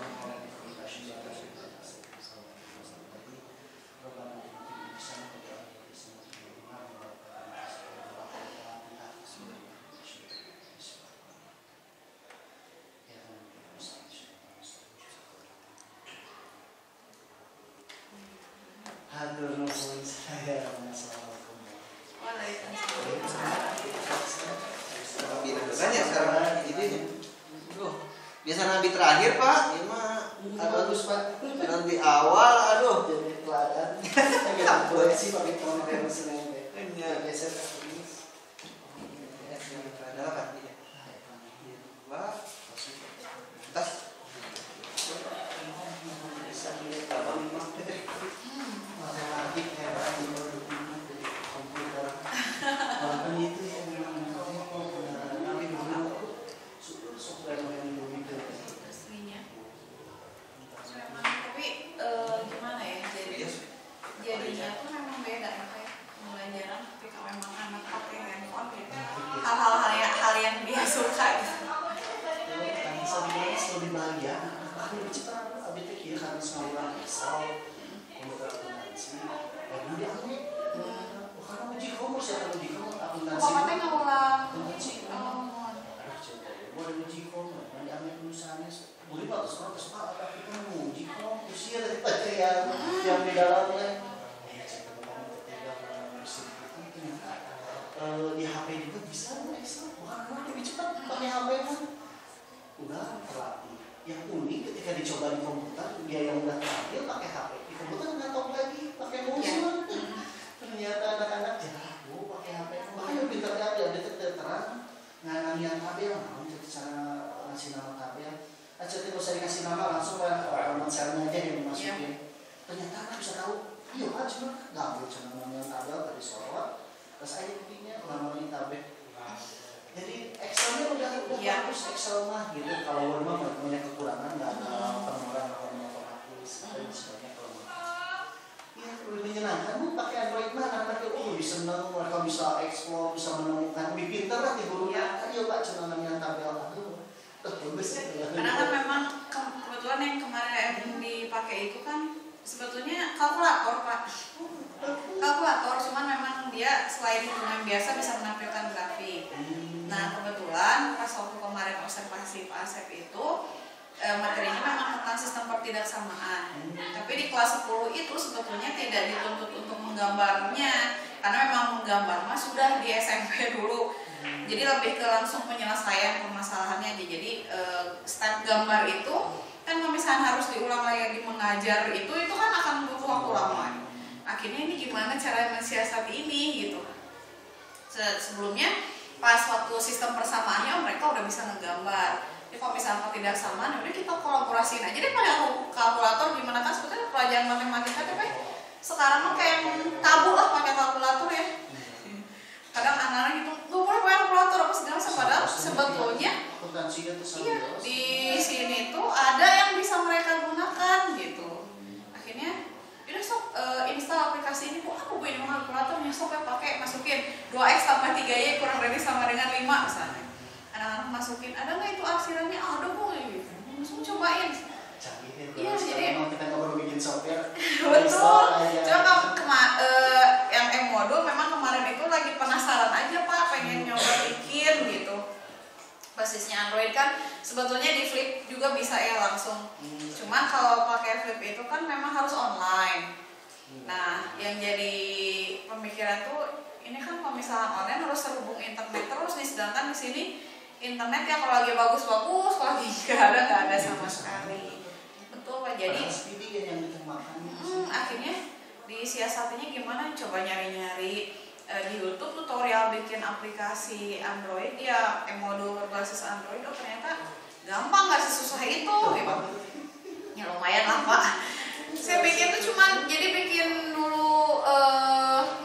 A: Hatur nuhun saya. Assalamualaikum.
C: Kan ya sekarang ini. Biasa nabi terakhir Pak, ini mah
A: Bagus Pak.
C: nanti awal aduh.
A: Jadi teladan. Kita boleh sih pakai toner yang seneng deh.
C: Iya.
A: Biasa tulis.
C: Ada kan? Iya. Pak. Tas.
A: Bisa dilihat apa matematik heran di komputer. Walaupun itu yang memang nanti dulu software yang dulu itu.
B: Aslinya. Tapi gimana ya? Jadinya tuh memang beda ya kayak pembelajaran ketika memang anak pakai handphone gitu. Hal yang dia suka gitu.
A: Kan sebenarnya lebih bahagia. Aku lebih cepat. Abi teh kieu harus ngawuran Excel. Komputer akuntansi. Ya udah aku karena uji komus ya uji komus akuntansi.
B: Bapak teh ngulang.
A: Akuntansi.
B: Oh.
A: Aduh coba. Gua ada uji komus. Nanti ambil tulisannya. Boleh Pak terus Pak tapi kan uji komus ya daripada yang di dalamnya. Di HP juga bisa Excel. Bukan lebih cepat pakai HP kan. Udah terlatih. Yang unik ketika dicoba di komputer, dia yang udah terakhir pakai HP. Di komputer nggak tahu lagi pakai mouse. Ternyata anak-anak jago pakai HP. Makanya pintar-pintar dia terang. Nganang yang tabel, jadi cara ngasih nama tabel. Aja tidak usah dikasih nama langsung lah alamat selnya aja yang dimasukin. Ternyata anak bisa tahu. Iya Pak, cuma nggak cuma namanya tabel tadi sorot. Terus aja buktinya namanya tabel. Jadi Excelnya udah bagus Excel mah gitu. Kalau Word mah banyak kekurangan, nggak ada penomoran otomatis dan sebagainya kalau ya lebih menyenangkan bu pakai Android mah anak-anak itu seneng mereka bisa explore bisa menemukan lebih pintar lah di gurunya. Ayo Pak cuma namanya tabel bagus ya.
B: Karena kan memang kebetulan yang kemarin dipakai itu kan sebetulnya kalkulator Pak. Kalkulator cuman memang dia selain hitungan biasa bisa menampilkan grafik. Nah kebetulan pas waktu kemarin observasi Pak Asep itu materinya memang tentang sistem pertidaksamaan. Tapi di kelas 10 itu sebetulnya tidak dituntut untuk menggambarnya karena memang menggambar mah sudah di SMP dulu. Jadi lebih ke langsung penyelesaian permasalahannya aja. Jadi step gambar itu kan kalau misalnya harus diulang lagi mengajar itu kan akan butuh waktu lama. Akhirnya ini gimana cara mensiasati ini gitu. Sebelumnya pas waktu sistem persamaannya mereka udah bisa ngegambar. Jadi kalau misalnya tidak sama, udah kita kolaborasiin aja deh pada kalkulator gimana kan sebetulnya pelajaran matematika tapi sekarang mah kayak tabu lah pakai kalkulator ya. Kadang anak-anak gitu nggak boleh pakai kalkulator apa segala macam padahal sebetulnya iya di sini tuh ada yang bisa mereka gunakan gitu. Akhirnya udah sok install aplikasi ini bu aku punya kalkulatornya sok pakai masukin 2x tambah 3y kurang dari sama dengan 5 misalnya. Anak-anak masukin ada nggak itu arsirannya ada bu gitu langsung cobain iya jadi
A: kita nggak perlu bikin software
B: betul cuma yang modul memang kemarin itu lagi penasaran aja Pak pengen nyoba bikin gitu basisnya Android kan sebetulnya di Flip juga bisa ya langsung cuma kalau pakai Flip itu kan memang harus online nah yang jadi pemikiran tuh ini kan kalau misalnya online harus terhubung internet terus nih sedangkan di sini internet ya kalau lagi bagus-bagus, kalau lagi nggak ada sama sekali. Betul Pak. Jadi akhirnya disiasatinya gimana? Coba nyari-nyari di YouTube tutorial bikin aplikasi Android ya, modul berbasis Android. Oh ternyata gampang nggak sesusah itu. Gitu. Ya lumayan lah Pak. Saya cuman jadi bikin dulu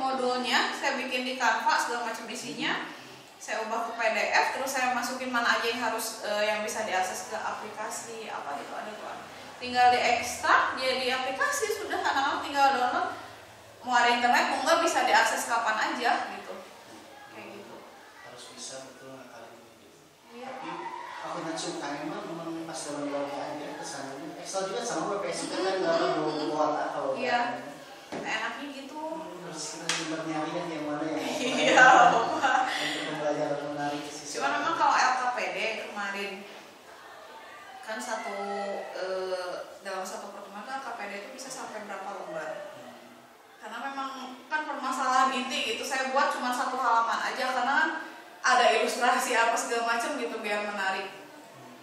B: modulnya, saya bikin di Canva segala macam isinya, saya ubah ke PDF, terus saya masukin mana aja yang harus yang bisa diakses ke aplikasi apa gitu, ada tuh. Tinggal diekstrak jadi aplikasi, sudah anak-anak tinggal download, mau ada internet mau nggak bisa diakses kapan aja gitu, kayak gitu.
A: Harus bisa betul ngakalin gitu.
B: Iya.
A: Tapi aku nggak suka memang pas zaman aja kesannya. Excel juga sama WPS itu kan nggak perlu kuota kalau
B: Iya. Enaknya gitu.
A: Terus kita coba nyari kan yang mana ya.
B: Iya.
A: Untuk pembelajaran menarik sih.
B: Cuman memang kalau LKPD kemarin kan dalam satu pertemuan LKPD itu bisa sampai berapa lembar? Karena memang kan permasalahan inti gitu, saya buat cuma 1 halaman aja karena kan ada ilustrasi apa segala macam gitu biar menarik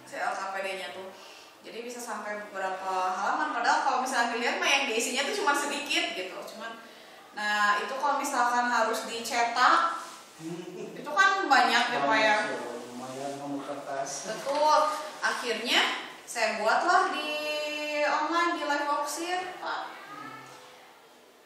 B: si LKPD-nya tuh. Jadi bisa sampai beberapa halaman, padahal kalau misalnya dilihat mah yang diisinya tuh cuma sedikit gitu. Nah itu kalau misalkan harus dicetak itu kan banyak ya Pak ya.
A: Lumayan nomor kertas.
B: Betul. Akhirnya saya buatlah di online di live auction Pak.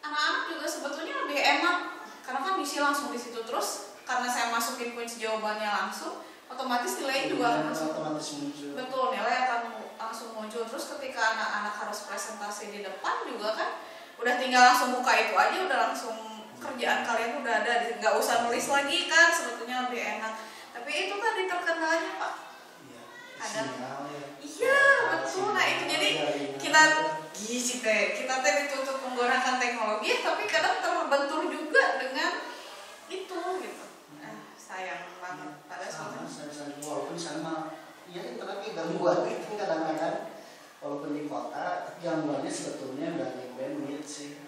B: Anak-anak juga sebetulnya lebih enak karena kan diisi langsung di situ, terus karena saya masukin kunci jawabannya langsung, otomatis nilai juga akan langsung
A: muncul.
B: Betul, nilai akan langsung muncul. Terus ketika anak-anak harus presentasi di depan juga kan udah tinggal langsung buka itu aja, udah langsung kerjaan kalian udah ada, nggak usah nulis lagi kan, sebetulnya lebih enak. Tapi itu tadi terkendalanya Pak. Ada. Iya betul. Nah itu jadi kita dituntut menggunakan teknologi, tapi kadang terbentur juga dengan itu gitu. Sayang banget pada
A: sama walaupun sama ya internetnya gangguan itu kadang-kadang walaupun di kota, tapi gangguannya sebetulnya dari bandwidth sih.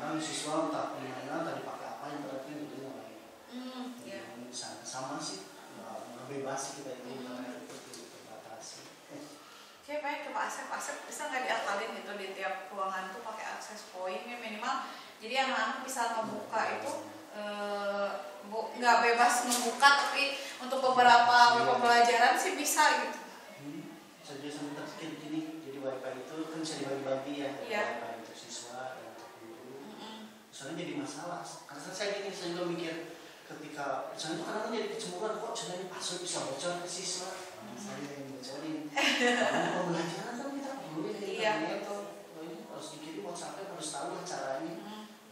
A: Kadang siswa entah gimana tadi pakai apa internetnya gitu mulai.
B: Iya.
A: Sama sih, nggak bebas kita itu internet itu terbatasi.
B: Oke baik, Pak Asep bisa nggak diakalin gitu di tiap ruangan tuh pakai akses point ya minimal, jadi anak-anak bisa ngebuka itu nggak bebas ngebuka, tapi untuk beberapa pembelajaran sih bisa gitu.
A: Saja sampai terkait gini, jadi wifi itu kan bisa dibagi-bagi ya,
B: Iya.
A: wifi untuk siswa dan untuk guru. Soalnya jadi masalah, karena saya juga mikir ketika misalnya itu kadang jadi kecemburuan, kok sebenarnya password bisa bocor ke siswa. Saya yang bocorin. Karena pembelajaran kan kita perlu ya.
B: Iya betul.
A: Ini harus dikirim WhatsApp, harus tahu caranya.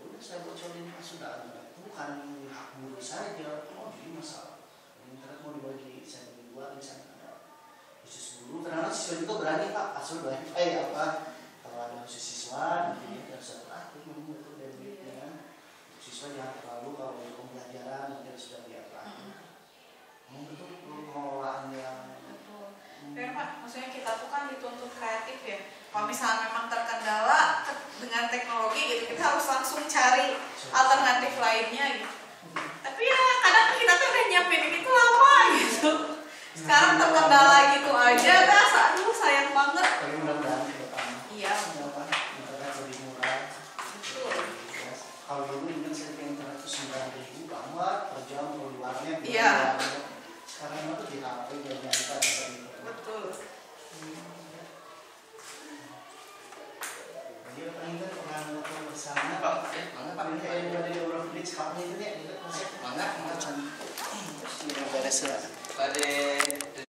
A: Udah saya bocorin sudah ada. Itu bukan hak guru saja. Oh jadi masalah. Internet mau dibagi, saya bagi 2 misalnya ada khusus guru. Karena siswa juga berani Pak, password wifi apa. Kalau ada khusus siswa, nanti dia harus aku membuat bandwidthnya. Siswa jangan terlalu kalau untuk pembelajaran nanti sudah diatur. Betul pengelolaan yang
B: Benar Pak, maksudnya kita tuh kan dituntut kreatif ya. Kalau misalnya memang terkendala dengan teknologi gitu, kita harus langsung cari alternatif lainnya gitu. Tapi ya kadang kita tuh udah nyiapin itu lama gitu. Sekarang terkendala gitu aja